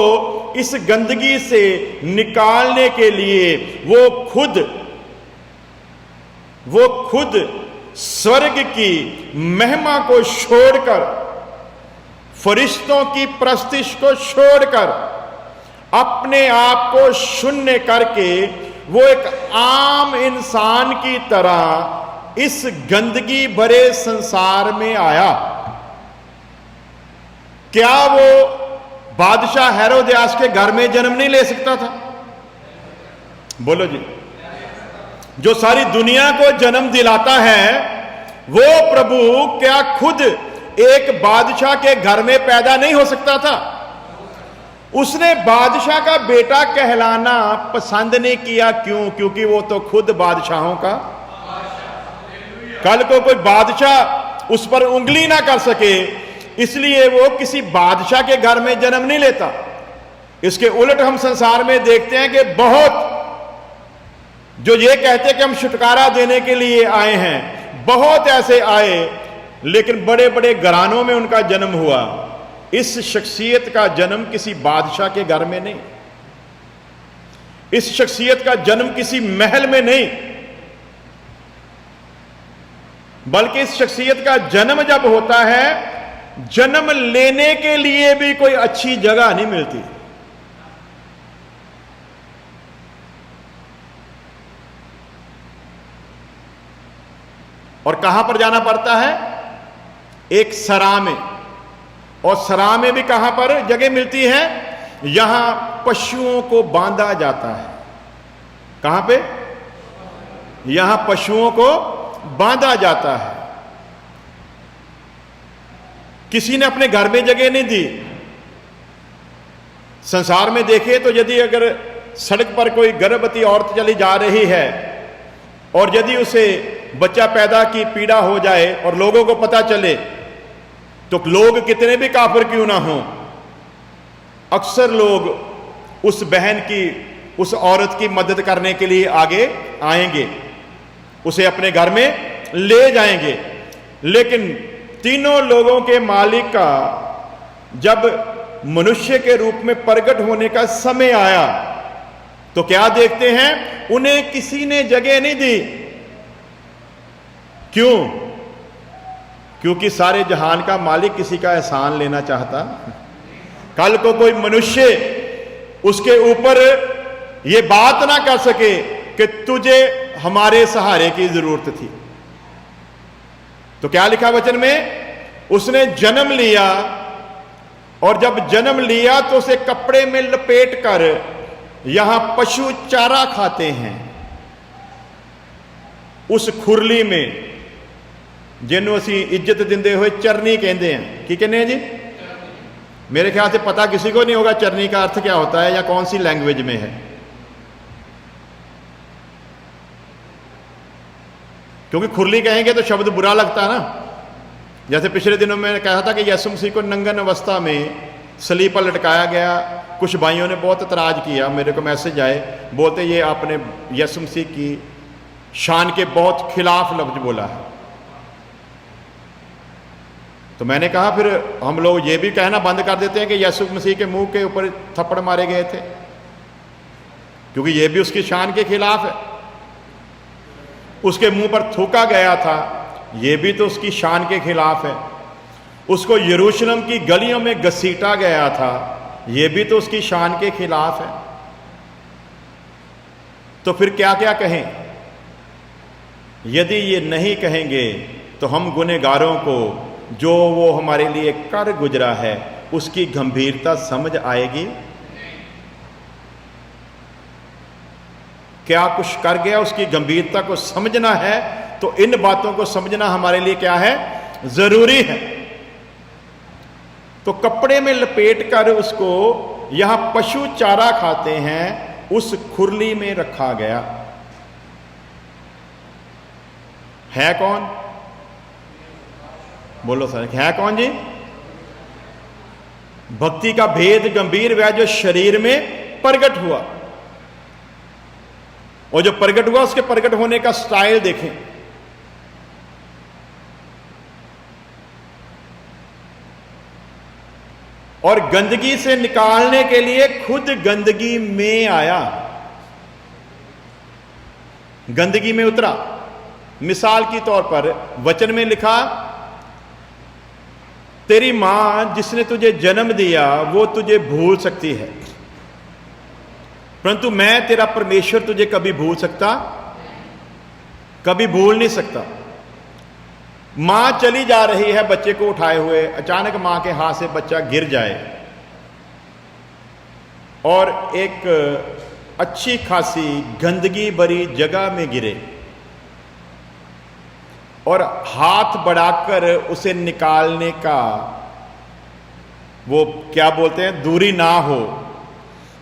इस गंदगी से निकालने के लिए वो खुद स्वर्ग की महिमा को छोड़कर, फरिश्तों की प्रस्तिश को छोड़कर, अपने आप को शून्य करके वो एक आम इंसान की तरह इस गंदगी भरे संसार में आया। क्या वो बादशाह हेरोदियास के घर में जन्म नहीं ले सकता था? बोलो जी। जो सारी दुनिया को जन्म दिलाता है, वो प्रभु क्या खुद एक बादशाह के घर में पैदा नहीं हो सकता था? उसने बादशाह का बेटा कहलाना पसंद नहीं किया। क्यों? क्योंकि वो तो खुद बादशाहों का। कल को कोई बादशाह उस पर उंगली ना कर सके, इसलिए वो किसी बादशाह के घर में जन्म नहीं लेता। इसके उलट हम संसार में देखते हैं कि बहुत जो ये कहते कि हम छुटकारा देने के लिए आए हैं, बहुत ऐसे आए, लेकिन बड़े बड़े घरानों में उनका जन्म हुआ। इस शख्सियत का जन्म किसी बादशाह के घर में नहीं। इस शख्सियत का जन्म किसी महल में नहीं, बल्कि इस शख्सियत का जन्म जब होता है, जन्म लेने के लिए भी कोई अच्छी जगह नहीं मिलती। और कहां पर जाना पड़ता है? एक सरा में। और सरा में भी कहां पर जगह मिलती है? यहां पशुओं को बांधा जाता है। कहां पे? यहां पशुओं को बांधा जाता है। किसी ने अपने घर में जगह नहीं दी। संसार में देखे तो यदि अगर सड़क पर कोई गर्भवती औरत चली जा रही है और यदि उसे बच्चा पैदा की पीड़ा हो जाए और लोगों को पता चले, तो लोग कितने भी काफिर क्यों ना हो, अक्सर लोग उस बहन की, उस औरत की मदद करने के लिए आगे आएंगे, उसे अपने घर में ले जाएंगे। लेकिन तीनों लोगों के मालिक का जब मनुष्य के रूप में प्रकट होने का समय आया, तो क्या देखते हैं? उन्हें किसी ने जगह नहीं दी। क्यों? क्योंकि सारे जहान का मालिक किसी का एहसान लेना चाहता। कल को कोई मनुष्य उसके ऊपर यह बात ना कर सके कि तुझे हमारे सहारे की जरूरत थी। तो क्या लिखा वचन में? उसने जन्म लिया, और जब जन्म लिया तो उसे कपड़े में लपेट कर, यहां पशु चारा खाते हैं, उस खुरली में, जिन्हों असी इज्जत देंदे हुए चरनी कहते हैं। की कहने हैं जी? मेरे ख्याल से पता किसी को नहीं होगा चरनी का अर्थ क्या होता है या कौन सी लैंग्वेज में है, क्योंकि खुरली कहेंगे तो शब्द बुरा लगता है ना। जैसे पिछले दिनों में कहा था कि यीशु मसीह को नंगन अवस्था में सलीब पर लटकाया गया। कुछ भाइयों ने बहुत एतराज किया, मेरे को मैसेज आए, बोलते ये आपने यीशु मसीह की शान के बहुत खिलाफ लफ्ज बोला है। तो मैंने कहा फिर हम लोग ये भी कहना बंद कर देते हैं कि यीशु मसीह के मुंह के ऊपर थप्पड़ मारे गए थे, क्योंकि ये भी उसकी शान के खिलाफ है। उसके मुंह पर थूका गया था, ये भी तो उसकी शान के खिलाफ है। उसको यरूशलेम की गलियों में घसीटा गया था, ये भी तो उसकी शान के खिलाफ है। तो फिर क्या क्या कहें? यदि ये नहीं कहेंगे तो हम गुनहगारों को, जो वो हमारे लिए कर गुजरा है, उसकी गंभीरता समझ आएगी? क्या कुछ कर गया, उसकी गंभीरता को समझना है, तो इन बातों को समझना हमारे लिए क्या है? जरूरी है। तो कपड़े में लपेट कर उसको, यहां पशु चारा खाते हैं, उस खुरली में रखा गया। है कौन? बोलो सर, है कौन जी? भक्ति का भेद गंभीर वह जो शरीर में प्रकट हुआ, और जो प्रकट हुआ उसके प्रकट होने का स्टाइल देखें। और गंदगी से निकालने के लिए खुद गंदगी में आया, गंदगी में उतरा। मिसाल के तौर पर वचन में लिखा, तेरी मां जिसने तुझे जन्म दिया वो तुझे भूल सकती है, परंतु मैं तेरा परमेश्वर तुझे कभी भूल सकता, कभी भूल नहीं सकता। मां चली जा रही है बच्चे को उठाए हुए, अचानक मां के हाथ से बच्चा गिर जाए और एक अच्छी खासी गंदगी भरी जगह में गिरे, और हाथ बढ़ाकर उसे निकालने का वो क्या बोलते हैं, दूरी ना हो,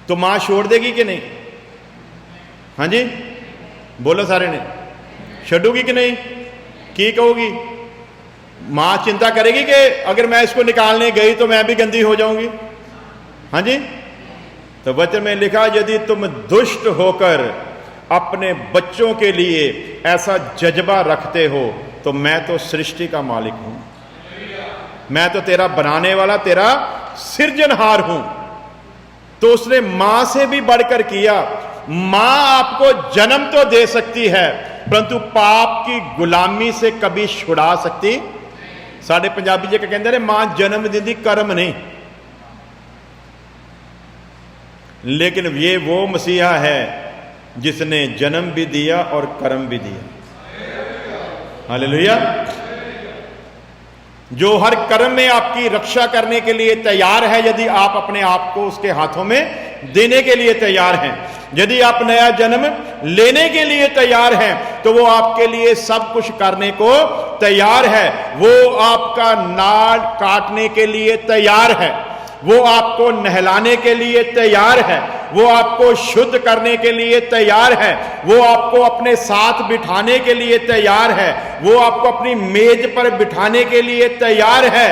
तो मां छोड़ देगी कि नहीं? हाँ जी, बोलो सारे ने, छोड़ोगी कि नहीं? की कहोगी? मां चिंता करेगी कि अगर मैं इसको निकालने गई तो मैं भी गंदी हो जाऊंगी? हाँ जी। तो वचन में लिखा, यदि तुम दुष्ट होकर अपने बच्चों के लिए ऐसा जज्बा रखते हो, तो मैं तो सृष्टि का मालिक हूं, मैं तो तेरा बनाने वाला, तेरा सृजनहार हूं। तो उसने मां से भी बढ़कर किया, मां आपको जन्म तो दे सकती है, परंतु पाप की गुलामी से कभी छुड़ा सकती। साढ़े पंजाबी जी कहते हैं मां जन्म दी कर्म नहीं, लेकिन ये वो मसीहा है जिसने जन्म भी दिया और कर्म भी दिया। हालेलुया। जो हर कर्म में आपकी रक्षा करने के लिए तैयार है, यदि आप अपने आप को उसके हाथों में देने के लिए तैयार हैं, यदि आप नया जन्म लेने के लिए तैयार हैं, तो वो आपके लिए सब कुछ करने को तैयार है। वो आपका नाड़ काटने के लिए तैयार है, वो आपको नहलाने के लिए तैयार है, वो आपको शुद्ध करने के लिए तैयार है, वो आपको अपने साथ बिठाने के लिए तैयार है, वो आपको अपनी मेज पर बिठाने के लिए तैयार है,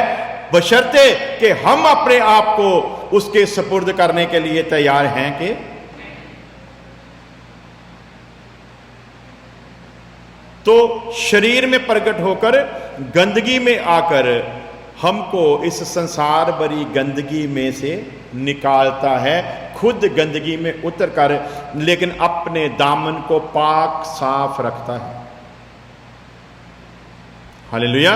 बशर्ते कि हम अपने आप को उसके सुपुर्द करने के लिए तैयार हैं कि तो शरीर में प्रकट होकर गंदगी में आकर हमको इस संसार भरी गंदगी में से निकालता है, खुद गंदगी में उतर कर, लेकिन अपने दामन को पाक साफ रखता है। हालेलुया।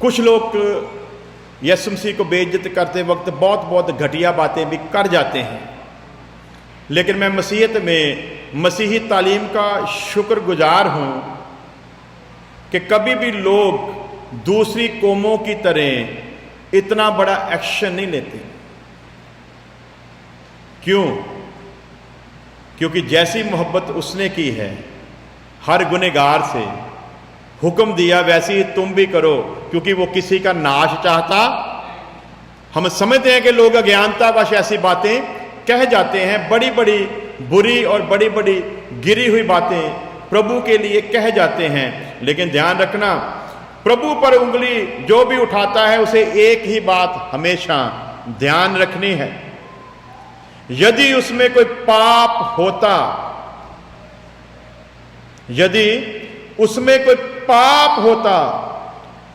कुछ लोग यीशु मसीह को बेइज्जत करते वक्त बहुत बहुत घटिया बातें भी कर जाते हैं, लेकिन मैं मसीहत में मसीही तालीम का शुक्रगुजार हूं कि कभी भी लोग दूसरी कौमों की तरह इतना बड़ा एक्शन नहीं लेते। क्यों? क्योंकि जैसी मोहब्बत उसने की है हर गुनहगार से, हुक्म दिया वैसे ही तुम भी करो, क्योंकि वो किसी का नाश चाहता। हम समझते हैं कि लोग अज्ञानतावश ऐसी बातें कह जाते हैं, बड़ी बड़ी बुरी और बड़ी बड़ी गिरी हुई बातें प्रभु के लिए कह जाते हैं, लेकिन ध्यान रखना, प्रभु पर उंगली जो भी उठाता है उसे एक ही बात हमेशा ध्यान रखनी है, यदि उसमें कोई पाप होता, यदि उसमें कोई पाप होता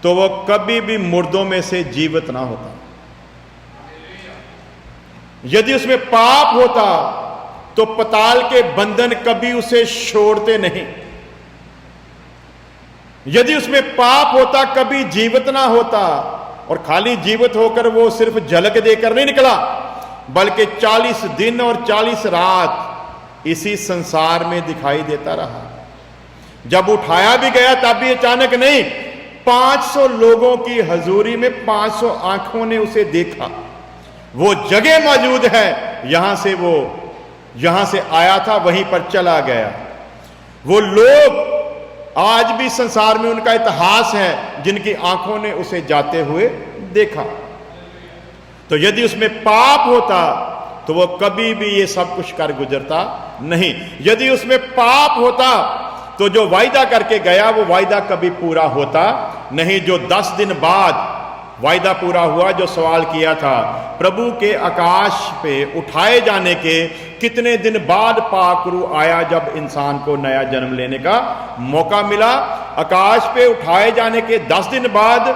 तो वह कभी भी मुर्दों में से जीवित ना होता। यदि उसमें पाप होता तो पताल के बंधन कभी उसे छोड़ते नहीं। यदि उसमें पाप होता कभी जीवित ना होता, और खाली जीवित होकर वो सिर्फ झलक देकर नहीं निकला, बल्कि 40 दिन और 40 रात इसी संसार में दिखाई देता रहा। जब उठाया भी गया तब भी अचानक नहीं, 500 लोगों की हजूरी में 500 आंखों ने उसे देखा। वो जगह मौजूद है, यहां से आया था, वहीं पर चला गया। वो लोग आज भी संसार में उनका इतिहास है जिनकी आंखों ने उसे जाते हुए देखा। तो यदि उसमें पाप होता तो वो कभी भी ये सब कुछ कर गुजरता नहीं। यदि उसमें पाप होता तो जो वायदा करके गया वो वायदा कभी पूरा होता नहीं। जो 10 दिन बाद वायदा पूरा हुआ, जो सवाल किया था, प्रभु के आकाश पे उठाए जाने के कितने दिन बाद पाक रूह आया, जब इंसान को नया जन्म लेने का मौका मिला। आकाश पे उठाए जाने के 10 दिन बाद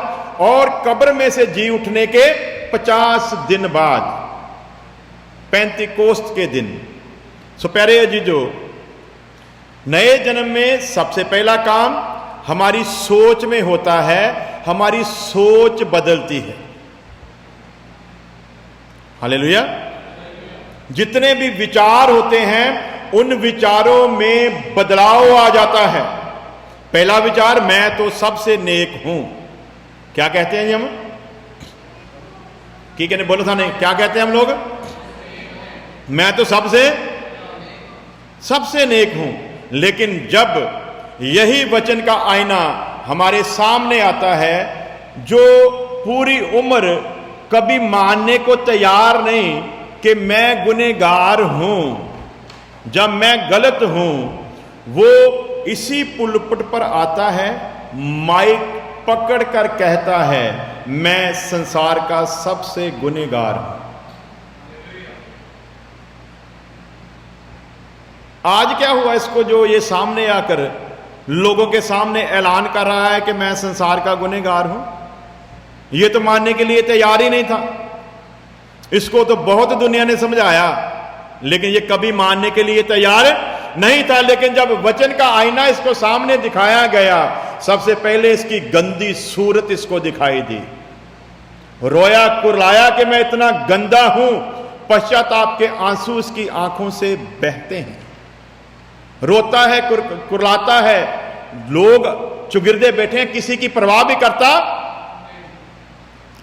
और कब्र में से जी उठने के 50 दिन बाद, पेंतिकोस्त के दिन। सो प्यारे अजीजो, नए जन्म में सबसे पहला काम हमारी सोच में होता है, हमारी सोच बदलती है। हालेलुया। जितने भी विचार होते हैं उन विचारों में बदलाव आ जाता है। पहला विचार, मैं तो सबसे नेक हूं। क्या कहते हैं हम? की कहने बोला था नहीं, क्या कहते हैं हम लोग? मैं तो सबसे नेक हूं। लेकिन जब यही वचन का आईना हमारे सामने आता है, जो पूरी उम्र कभी मानने को तैयार नहीं कि मैं गुनहगार हूं, जब मैं गलत हूं, वो इसी पुलपट पर आता है, माइक पकड़ कर कहता है, मैं संसार का सबसे गुनहगार हूं। आज क्या हुआ इसको, जो ये सामने आकर लोगों के सामने ऐलान कर रहा है कि मैं संसार का गुनहगार हूं? ये तो मानने के लिए तैयार ही नहीं था। इसको तो बहुत दुनिया ने समझाया, लेकिन ये कभी मानने के लिए तैयार नहीं था। लेकिन जब वचन का आईना इसको सामने दिखाया गया, सबसे पहले इसकी गंदी सूरत इसको दिखाई दी। रोया कुरलाया कि मैं इतना गंदा हूं। पश्चाताप के आंसू इसकी आंखों से बहते हैं। रोता है, कुरलाता है। लोग चुगिरदे बैठे हैं, किसी की परवाह भी करता।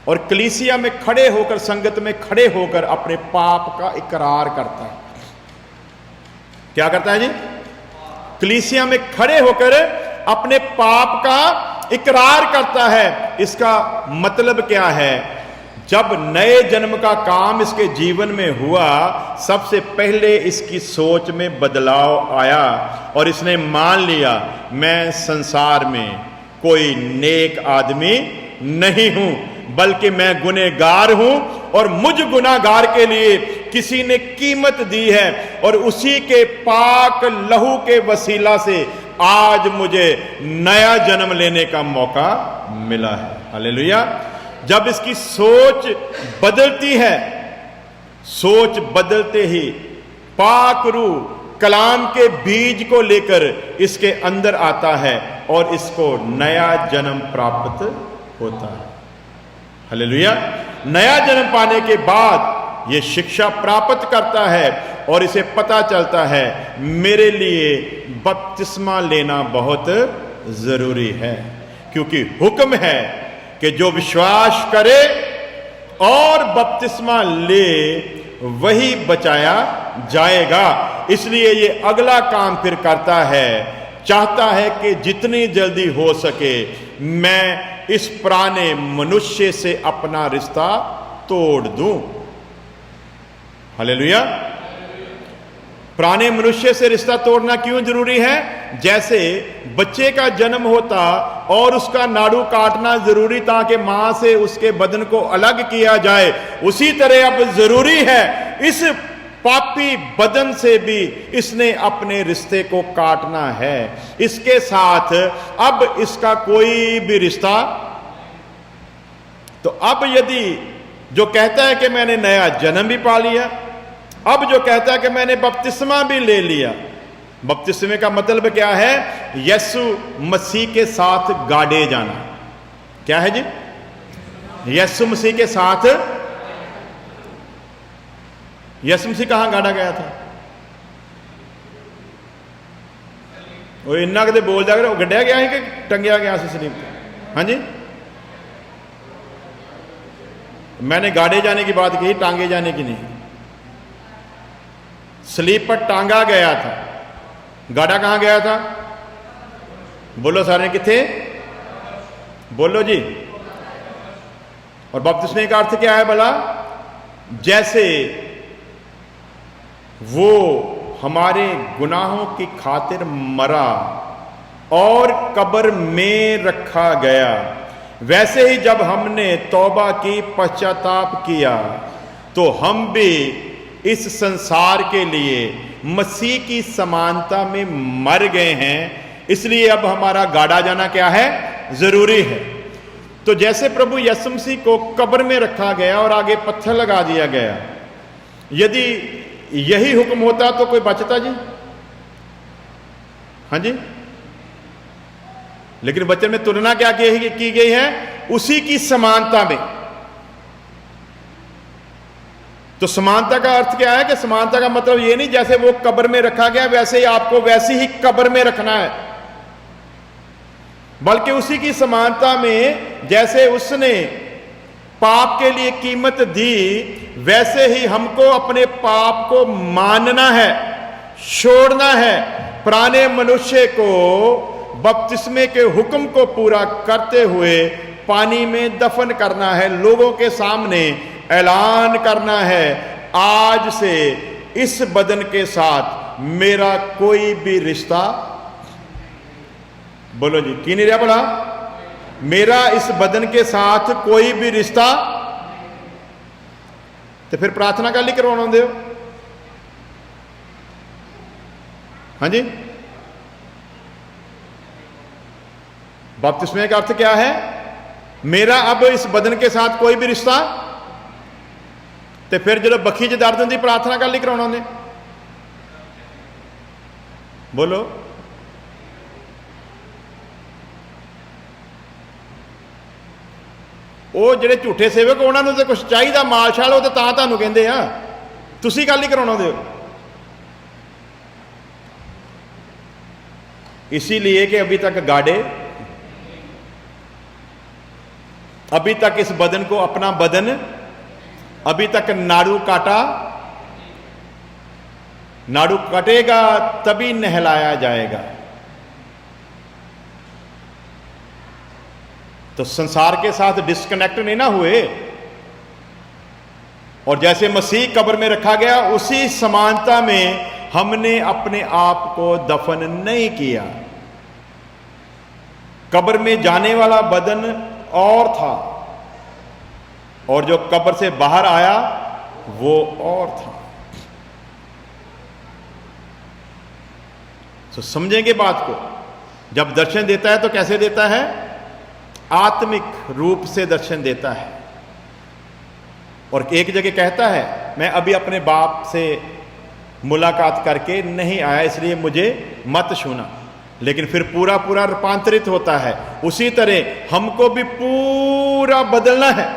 और कलीसिया में खड़े होकर, संगत में खड़े होकर अपने पाप का इकरार करता है। क्या करता है जी? कलीसिया में खड़े होकर अपने पाप का इकरार करता है। इसका मतलब क्या है? जब नए जन्म का काम इसके जीवन में हुआ, सबसे पहले इसकी सोच में बदलाव आया और इसने मान लिया, मैं संसार में कोई नेक आदमी नहीं हूं, बल्कि मैं गुनहगार हूं और मुझ गुनाहगार के लिए किसी ने कीमत दी है और उसी के पाक लहू के वसीला से आज मुझे नया जन्म लेने का मौका मिला है। हालेलुया। जब इसकी सोच बदलती है, सोच बदलते ही पाक रूह कलाम के बीज को लेकर इसके अंदर आता है और इसको नया जन्म प्राप्त होता है। हालेलुया। नया जन्म पाने के बाद ये शिक्षा प्राप्त करता है और इसे पता चलता है मेरे लिए बपतिस्मा लेना बहुत जरूरी है, क्योंकि हुक्म है कि जो विश्वास करे और बपतिस्मा ले वही बचाया जाएगा। इसलिए ये अगला काम फिर करता है, चाहता है कि जितनी जल्दी हो सके मैं इस पुराने मनुष्य से अपना रिश्ता तोड़ दूं। हालेलुया। पुराने मनुष्य से रिश्ता तोड़ना क्यों जरूरी है? जैसे बच्चे का जन्म होता और उसका नाड़ू काटना जरूरी था कि मां से उसके बदन को अलग किया जाए, उसी तरह अब जरूरी है इस पापी बदन से भी इसने अपने रिश्ते को काटना है। इसके साथ अब इसका कोई भी रिश्ता। तो अब यदि जो कहता है कि मैंने नया जन्म भी पा लिया, अब जो कहता है कि मैंने बपतिस्मा भी ले लिया, बपतिस्मे का मतलब क्या है? यीशु मसीह के साथ गाड़े जाना। क्या है जी? यीशु मसीह के साथ। यीशु मसीह कहां गाड़ा गया था? वो इन्ना कदे बोल जाकर वो गड्ढिया गया है कि टंगिया गया सलीब पे? हाँ जी, मैंने गाड़े जाने की बात की, टांगे जाने की नहीं। सलीब पर टांगा गया था, गाड़ा कहां गया था? बोलो सारे, किथे? बोलो जी। और बपतिस्मे का अर्थ क्या है भला? जैसे वो हमारे गुनाहों की खातिर मरा और कब्र में रखा गया, वैसे ही जब हमने तौबा की, पश्चाताप किया, तो हम भी इस संसार के लिए मसीह की समानता में मर गए हैं। इसलिए अब हमारा गाड़ा जाना क्या है? जरूरी है। तो जैसे प्रभु यीशु मसीह को कब्र में रखा गया और आगे पत्थर लगा दिया गया, यदि यही हुक्म होता तो कोई बचता जी? हाँ जी। लेकिन वचन में तुलना क्या की गई है? उसी की समानता में। तो समानता का अर्थ क्या है? कि समानता का मतलब ये नहीं जैसे वो कब्र में रखा गया वैसे ही आपको वैसे ही कब्र में रखना है, बल्कि उसी की समानता में जैसे उसने पाप के लिए कीमत दी, वैसे ही हमको अपने पाप को मानना है, छोड़ना है, पुराने मनुष्य को बपतिस्मे के हुक्म को पूरा करते हुए पानी में दफन करना है, लोगों के सामने ऐलान करना है, आज से इस बदन के साथ मेरा कोई भी रिश्ता। बोलो जी, की नहीं रहा बोला? मेरा इस बदन के साथ कोई भी रिश्ता। तो फिर प्रार्थना का लिख करवाना दे। हाँ जी। बपतिस्मे का अर्थ क्या है? मेरा अब इस बदन के साथ कोई भी रिश्ता। तो फिर जो बखी च दर्द होंगी प्रार्थना कर ली कराना उन्हें, बोलो। वो ਜਿਹੜੇ झूठे सेवक ਉਹਨਾਂ ਨੂੰ तो कुछ चाहिए माल शाल, वो तो ਤੁਹਾਨੂੰ ਕਹਿੰਦੇ ਆ, ਤੁਸੀਂ ਗੱਲ ਹੀ ਕਰਾਉਣਾ ਦਿਓ। इसीलिए कि अभी तक गाड़े, अभी तक इस बदन को अपना बदन, अभी तक नाड़ू काटा, नाड़ू कटेगा तभी नहलाया जाएगा। तो संसार के साथ डिस्कनेक्ट नहीं ना हुए, और जैसे मसीह कब्र में रखा गया उसी समानता में हमने अपने आप को दफन नहीं किया। कब्र में जाने वाला बदन और था, और जो कब्र से बाहर आया वो और था। तो समझेंगे बात को। जब दर्शन देता है तो कैसे देता है? आत्मिक रूप से दर्शन देता है। और एक जगह कहता है, मैं अभी अपने बाप से मुलाकात करके नहीं आया, इसलिए मुझे मत छूना। लेकिन फिर पूरा पूरा रूपांतरित होता है। उसी तरह हमको भी पूरा बदलना है।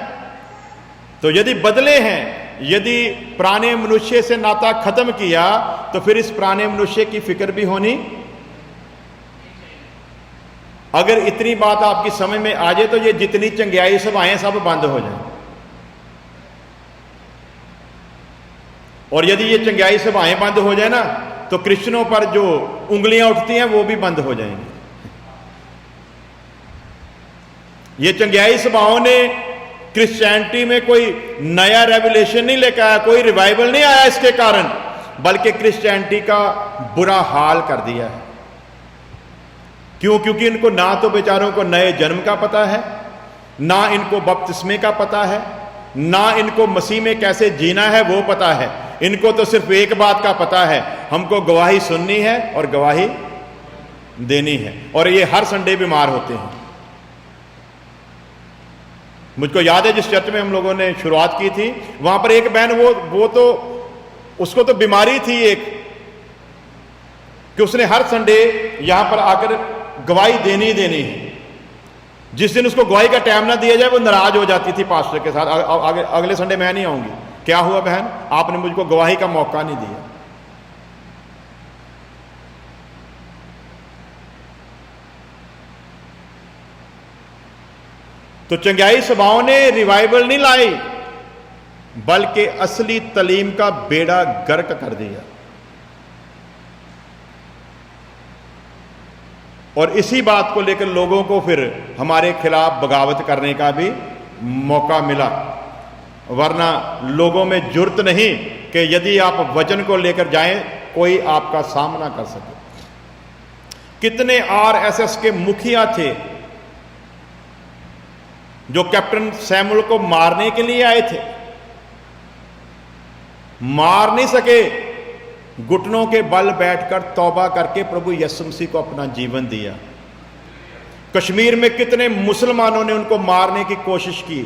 तो यदि बदले हैं, यदि पुराने मनुष्य से नाता खत्म किया, तो फिर इस पुराने मनुष्य की फिक्र भी होनी। अगर इतनी बात आपकी समझ में आ जाए तो ये जितनी चंगियाई सभाएं सब बंद हो जाए, और यदि ये चंगियाई सभाएं बंद हो जाए ना, तो क्रिश्चियनों पर जो उंगलियां उठती हैं वो भी बंद हो जाएंगी। ये चंगियाई सभाओं ने क्रिश्चियनिटी में कोई नया रेवलेशन नहीं लेकर आया, कोई रिवाइवल नहीं आया इसके कारण, बल्कि क्रिश्चियनिटी का बुरा हाल कर दिया है। क्यों? क्योंकि इनको ना तो बेचारों को नए जन्म का पता है, ना इनको बपतिस्मे का पता है, ना इनको मसीह में कैसे जीना है वो पता है। इनको तो सिर्फ एक बात का पता है, हमको गवाही सुननी है और गवाही देनी है। और ये हर संडे बीमार होते हैं। मुझको याद है जिस चर्च में हम लोगों ने शुरुआत की थी, वहां पर एक बहन, वो तो उसको तो बीमारी थी एक, कि उसने हर संडे यहां पर आकर गवाही देनी ही देनी है। जिस दिन उसको गवाही का टाइम ना दिया जाए वो नाराज हो जाती थी पास्टर के साथ, अगले संडे मैं नहीं आऊंगी। क्या हुआ बहन, आपने मुझको गवाही का मौका नहीं दिया। तो चंगाई सभाओं ने रिवाइवल नहीं लाई, बल्कि असली तलीम का बेड़ा गर्क कर दिया। और इसी बात को लेकर लोगों को फिर हमारे खिलाफ बगावत करने का भी मौका मिला। वरना लोगों में जुर्त नहीं कि यदि आप वचन को लेकर जाएं कोई आपका सामना कर सके। कितने आरएसएस के मुखिया थे जो कैप्टन सैमुअल को मारने के लिए आए थे, मार नहीं सके, घुटनों के बल बैठकर तौबा करके प्रभु यीशु मसीह को अपना जीवन दिया। कश्मीर में कितने मुसलमानों ने उनको मारने की कोशिश की,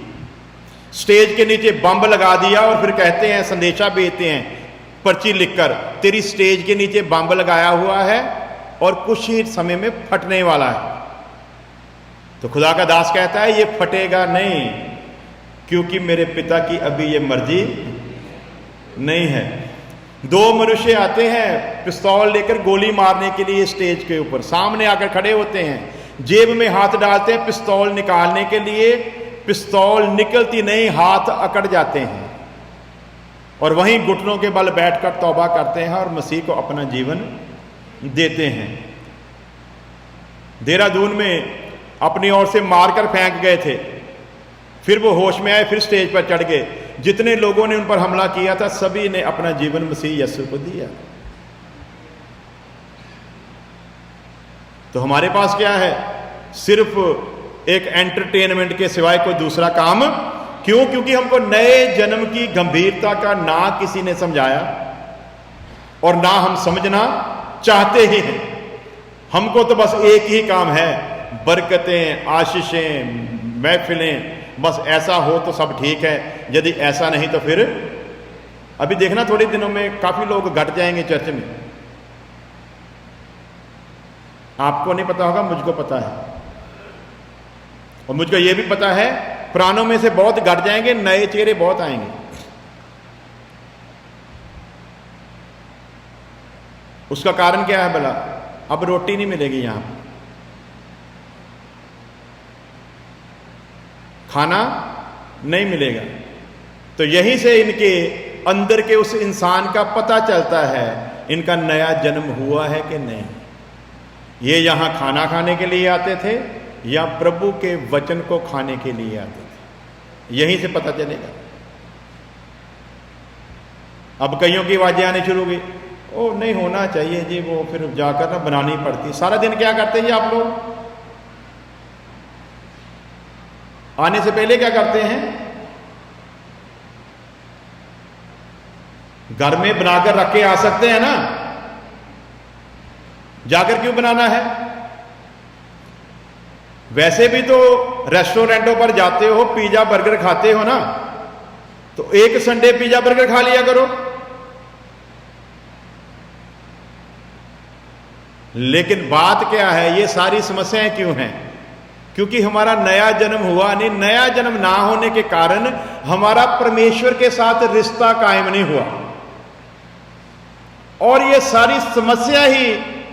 स्टेज के नीचे बम लगा दिया और फिर कहते हैं, संदेशा भेजते हैं पर्ची लिखकर, तेरी स्टेज के नीचे बम लगाया हुआ है और कुछ ही समय में फटने वाला है। तो खुदा का दास कहता है ये फटेगा नहीं, क्योंकि मेरे पिता की अभी ये मर्जी नहीं है। दो मनुष्य आते हैं पिस्तौल लेकर गोली मारने के लिए, स्टेज के ऊपर सामने आकर खड़े होते हैं, जेब में हाथ डालते हैं पिस्तौल निकालने के लिए, पिस्तौल निकलती नहीं, हाथ अकड़ जाते हैं और वहीं घुटनों के बल बैठकर तौबा करते हैं और मसीह को अपना जीवन देते हैं। देहरादून में अपनी ओर से मारकर फेंक गए थे, फिर वो होश में आए, फिर स्टेज पर चढ़ गए। जितने लोगों ने उन पर हमला किया था सभी ने अपना जीवन मसीह यीशु को दिया। तो हमारे पास क्या है? सिर्फ एक एंटरटेनमेंट के सिवाय कोई दूसरा काम क्यों? क्योंकि हमको नए जन्म की गंभीरता का ना किसी ने समझाया और ना हम समझना चाहते ही हैं। हमको तो बस एक ही काम है, बरकतें, आशीषें, महफिलें, बस ऐसा हो तो सब ठीक है, यदि ऐसा नहीं तो फिर अभी देखना थोड़े दिनों में काफी लोग घट जाएंगे चर्च में। आपको नहीं पता होगा, मुझको पता है, और मुझको यह भी पता है पुरानों में से बहुत घट जाएंगे, नए चेहरे बहुत आएंगे। उसका कारण क्या है भला? अब रोटी नहीं मिलेगी, यहां खाना नहीं मिलेगा। तो यहीं से इनके अंदर के उस इंसान का पता चलता है इनका नया जन्म हुआ है कि नहीं। ये यहां खाना खाने के लिए आते थे या प्रभु के वचन को खाने के लिए आते थे, यहीं से पता चलेगा। अब कईयों की आवाजें आने शुरू हो गई, ओ नहीं होना चाहिए जी, वो फिर जाकर ना बनानी पड़ती। सारा दिन क्या करते हैं आप लोग? आने से पहले क्या करते हैं? घर में बनाकर रख के आ सकते हैं ना, जाकर क्यों बनाना है? वैसे भी तो रेस्टोरेंटों पर जाते हो, पिज्जा बर्गर खाते हो ना, तो एक संडे पिज्जा बर्गर खा लिया करो। लेकिन बात क्या है, ये सारी समस्याएं क्यों हैं? क्योंकि हमारा नया जन्म हुआ नहीं। नया जन्म ना होने के कारण हमारा परमेश्वर के साथ रिश्ता कायम नहीं हुआ, और ये सारी समस्या ही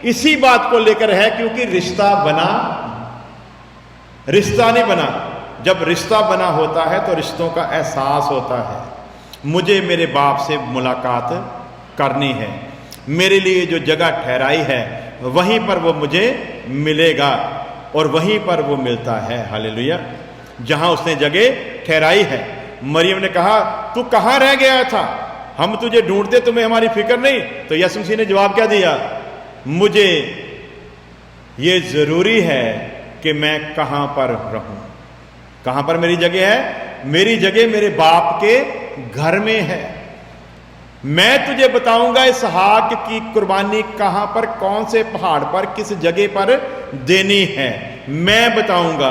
इसी बात को लेकर है, क्योंकि रिश्ता नहीं बना। जब रिश्ता बना होता है तो रिश्तों का एहसास होता है। मुझे मेरे बाप से मुलाकात करनी है, मेरे लिए जो जगह ठहराई है वहीं पर वो मुझे मिलेगा, और वहीं पर वो मिलता है। हालेलुया, जहां उसने जगह ठहराई है। मरियम ने कहा, तू कहां रह गया था, हम तुझे ढूंढते, तुम्हें हमारी फिक्र नहीं? तो यीशु मसीह ने जवाब क्या दिया? मुझे ये जरूरी है कि मैं कहां पर रहूं। कहां पर मेरी जगह है? मेरी जगह मेरे बाप के घर में है। मैं तुझे बताऊंगा इसहाक की कुर्बानी कहां पर, कौन से पहाड़ पर, किस जगह पर देनी है, मैं बताऊंगा।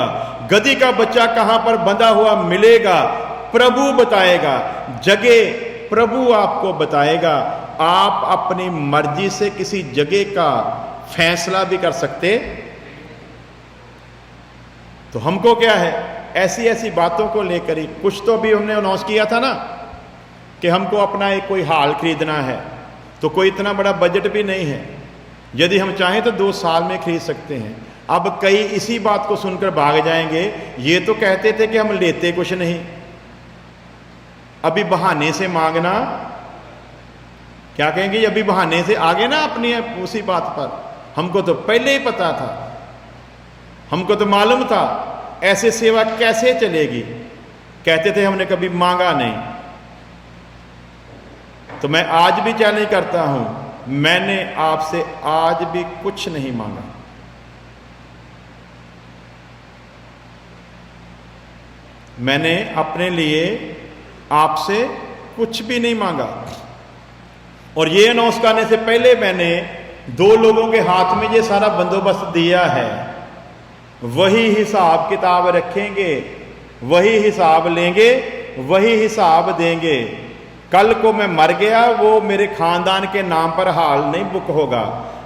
गधी का बच्चा कहां पर बंधा हुआ मिलेगा, प्रभु बताएगा। जगह प्रभु आपको बताएगा। आप अपनी मर्जी से किसी जगह का फैसला भी कर सकते। तो हमको क्या है, ऐसी ऐसी बातों को लेकर ही कुछ तो भी हमने अनाउंस किया था ना कि हमको अपना एक कोई हाल खरीदना है, तो कोई इतना बड़ा बजट भी नहीं है। यदि हम चाहें तो 2 साल में खरीद सकते हैं। अब कई इसी बात को सुनकर भाग जाएंगे, ये तो कहते थे कि हम लेते कुछ नहीं, अभी बहाने से मांगना। क्या कहेंगे? अभी बहाने से आगे ना अपनी उसी बात पर। हमको तो पहले ही पता था, हमको तो मालूम था ऐसे सेवा कैसे चलेगी। कहते थे हमने कभी मांगा नहीं। तो मैं आज भी चैलेंज करता हूं, मैंने आपसे आज भी कुछ नहीं मांगा। मैंने अपने लिए आपसे कुछ भी नहीं मांगा। और ये अनाउंस करने से पहले मैंने 2 लोगों के हाथ में ये सारा बंदोबस्त दिया है। वही हिसाब किताब रखेंगे, वही हिसाब लेंगे, वही हिसाब देंगे। कल को मैं मर गया, वो मेरे खानदान के नाम पर हाल नहीं बुक होगा,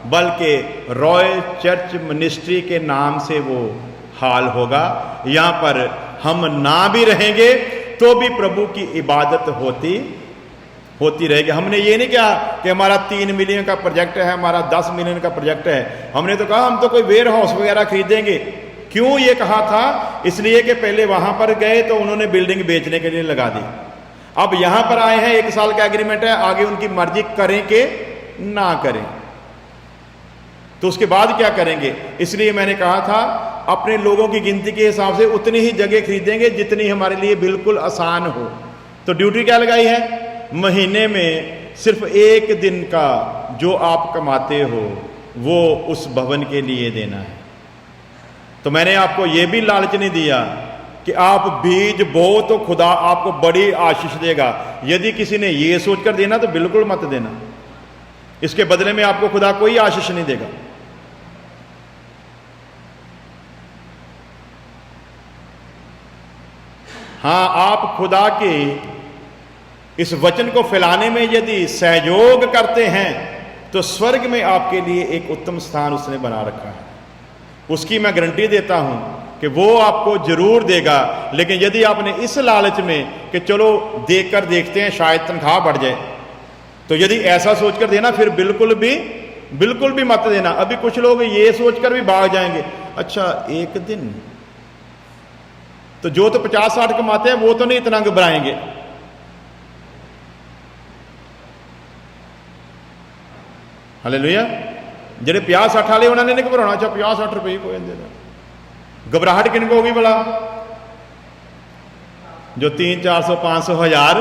बल्कि रॉयल चर्च मिनिस्ट्री के नाम से वो हाल होगा। यहां पर हम ना भी रहेंगे तो भी प्रभु की इबादत होती रहेगी। हमने ये नहीं कहा कि हमारा 3 मिलियन का प्रोजेक्ट है, हमारा 10 मिलियन का प्रोजेक्ट है। हमने तो कहा हम तो कोई वेयर हाउस वगैरह खरीदेंगे। क्यों ये कहा था? इसलिए कि पहले वहां पर गए तो उन्होंने बिल्डिंग बेचने के लिए लगा दी। अब यहां पर आए हैं, 1 साल का एग्रीमेंट है, आगे उनकी मर्जी करें कि ना करें, तो उसके बाद क्या करेंगे। इसलिए मैंने कहा था अपने लोगों की गिनती के हिसाब से उतनी ही जगह खरीदेंगे जितनी हमारे लिए बिल्कुल आसान हो। तो ड्यूटी क्या लगाई है? महीने में सिर्फ 1 दिन का जो आप कमाते हो वो उस भवन के लिए देना है। तो मैंने आपको ये भी लालच नहीं दिया कि आप बीज बो तो खुदा आपको बड़ी आशीष देगा। यदि किसी ने ये सोचकर देना तो बिल्कुल मत देना, इसके बदले में आपको खुदा कोई आशीष नहीं देगा। हाँ, आप खुदा की इस वचन को फैलाने में यदि सहयोग करते हैं तो स्वर्ग में आपके लिए एक उत्तम स्थान उसने बना रखा है। उसकी मैं गारंटी देता हूं कि वो आपको जरूर देगा। लेकिन यदि आपने इस लालच में कि चलो देखकर देखते हैं शायद तनख्वाह बढ़ जाए, तो यदि ऐसा सोचकर देना फिर बिल्कुल भी मत देना। अभी कुछ लोग ये सोचकर भी भाग जाएंगे, अच्छा एक दिन तो जो तो 50-60 कमाते हैं वो तो नहीं इतना घबराएंगे। हालेलुया। जेडे 50-60 वाले उन्होंने नहीं घबराना, अच्छा 50-60 रुपये कोई देना। घबराहट किन को होगी भला? जो 300-400 500 1000,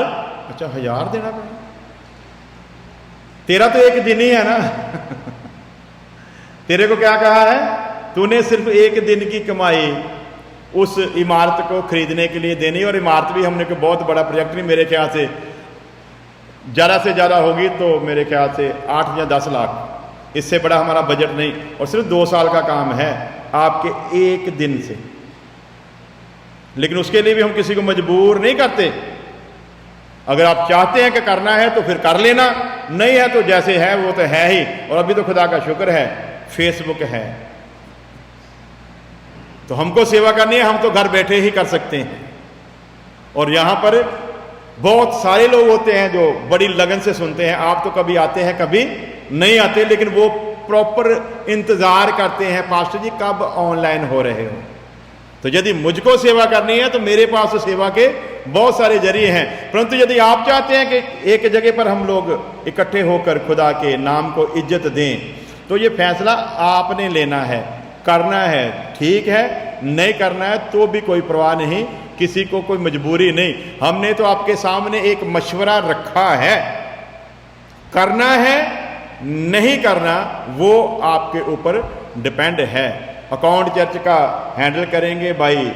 अच्छा 1000 देना पड़ेगा। तेरा तो एक दिन ही है ना। तेरे को क्या कहा है? तूने सिर्फ एक दिन की कमाई उस इमारत को खरीदने के लिए देनी। और इमारत भी हमने कोई बहुत बड़ा प्रोजेक्ट नहीं, मेरे ख्याल से ज़्यादा से ज़्यादा होगी तो मेरे ख्याल से 8 या 10 लाख, इससे बड़ा हमारा बजट नहीं। और सिर्फ 2 साल का काम है आपके एक दिन से। लेकिन उसके लिए भी हम किसी को मजबूर नहीं करते। अगर आप चाहते हैं कि करना है तो फिर कर लेना, नहीं है तो जैसे है वो तो है ही। और अभी तो खुदा का शुक्र है फेसबुक है, तो हमको सेवा करनी है, हम तो घर बैठे ही कर सकते हैं। और यहां पर बहुत सारे लोग होते हैं जो बड़ी लगन से सुनते हैं। आप तो कभी आते हैं कभी नहीं आते, लेकिन वो प्रॉपर इंतजार करते हैं, पास्टर जी कब ऑनलाइन हो रहे हो। तो यदि मुझको सेवा करनी है तो मेरे पास तो सेवा के बहुत सारे जरिए हैं। परंतु यदि आप चाहते हैं कि एक जगह पर हम लोग इकट्ठे होकर खुदा के नाम को इज्जत दें, तो ये फैसला आपने लेना है। करना है ठीक है, नहीं करना है तो भी कोई परवाह नहीं, किसी को कोई मजबूरी नहीं। हमने तो आपके सामने एक मशवरा रखा है। करना है नहीं करना वो आपके ऊपर डिपेंड है। अकाउंट चर्च का हैंडल करेंगे भाई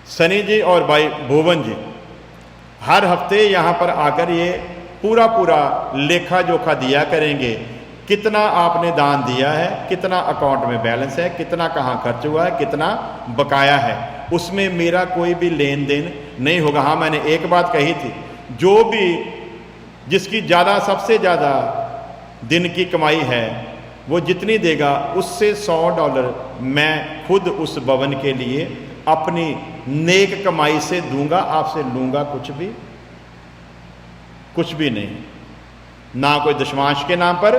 सनी जी और भाई भुवन जी। हर हफ्ते यहाँ पर आकर ये पूरा लेखा जोखा दिया करेंगे, कितना आपने दान दिया है, कितना अकाउंट में बैलेंस है, कितना कहाँ खर्च हुआ है, कितना बकाया है। उसमें मेरा कोई भी लेन देन नहीं होगा। हाँ, मैंने एक बात कही थी, जो भी जिसकी ज़्यादा सबसे ज़्यादा दिन की कमाई है वो जितनी देगा उससे $100 मैं खुद उस भवन के लिए अपनी नेक कमाई से दूंगा। आपसे लूंगा कुछ भी नहीं, ना कोई दशमांश के नाम पर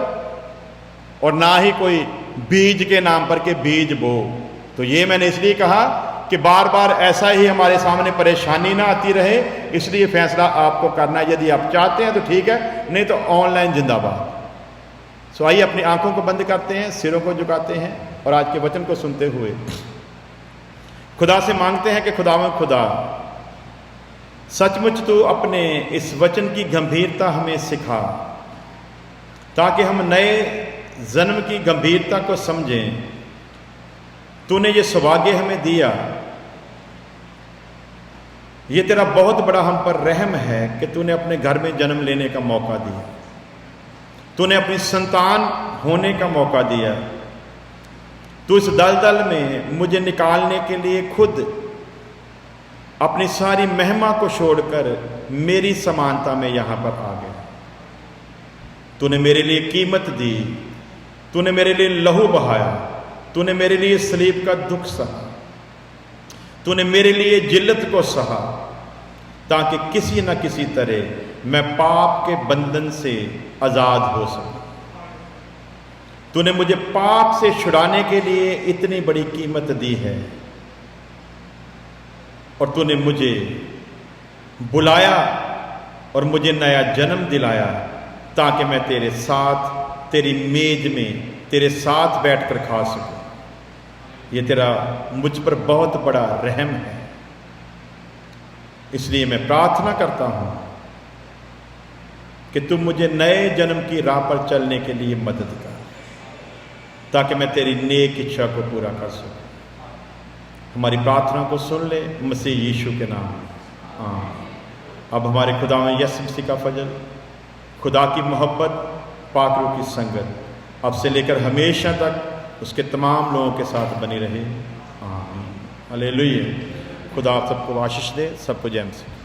और ना ही कोई बीज के नाम पर के बीज बो। तो ये मैंने इसलिए कहा कि बार बार ऐसा ही हमारे सामने परेशानी ना आती रहे, इसलिए फैसला आपको करना है। यदि आप चाहते हैं तो ठीक है, नहीं तो ऑनलाइन जिंदाबाद। सो आइए अपनी आंखों को बंद करते हैं, सिरों को झुकाते हैं और आज के वचन को सुनते हुए खुदा से मांगते हैं कि खुदा सचमुच तू अपने इस वचन की गंभीरता हमें सिखा, ताकि हम नए जन्म की गंभीरता को समझें। तूने ये सौभाग्य हमें दिया, ये तेरा बहुत बड़ा हम पर रहम है कि तूने अपने घर में जन्म लेने का मौका दिया, तूने अपनी संतान होने का मौका दिया। तू इस दलदल में मुझे निकालने के लिए खुद अपनी सारी महिमा को छोड़कर मेरी समानता में यहां पर आ गया। तूने मेरे लिए कीमत दी, तूने मेरे लिए लहू बहाया, तूने मेरे लिए सलीब का दुख सहा, तूने मेरे लिए जिल्लत को सहा, ताकि किसी न किसी तरह मैं पाप के बंधन से आजाद हो सकूं। तूने मुझे पाप से छुड़ाने के लिए इतनी बड़ी कीमत दी है और तूने मुझे बुलाया और मुझे नया जन्म दिलाया, ताकि मैं तेरे साथ तेरी मेज में तेरे साथ बैठकर खा सकूं। ये तेरा मुझ पर बहुत बड़ा रहम है। इसलिए मैं प्रार्थना करता हूं कि तुम मुझे नए जन्म की राह पर चलने के लिए मदद कर, ताकि मैं तेरी नेक इच्छा को पूरा कर सकूं। हमारी प्रार्थना को सुन ले मसीह यीशु के नाम में, हाँ। अब हमारे खुदा में यसुह मसीह का फजल, खुदा की मोहब्बत, पाक रूह की संगत अब से लेकर हमेशा तक उसके तमाम लोगों के साथ बनी रहे। आमीन। हालेलुया। खुदा आप सबको आशीष दे। सबको जय मसीह।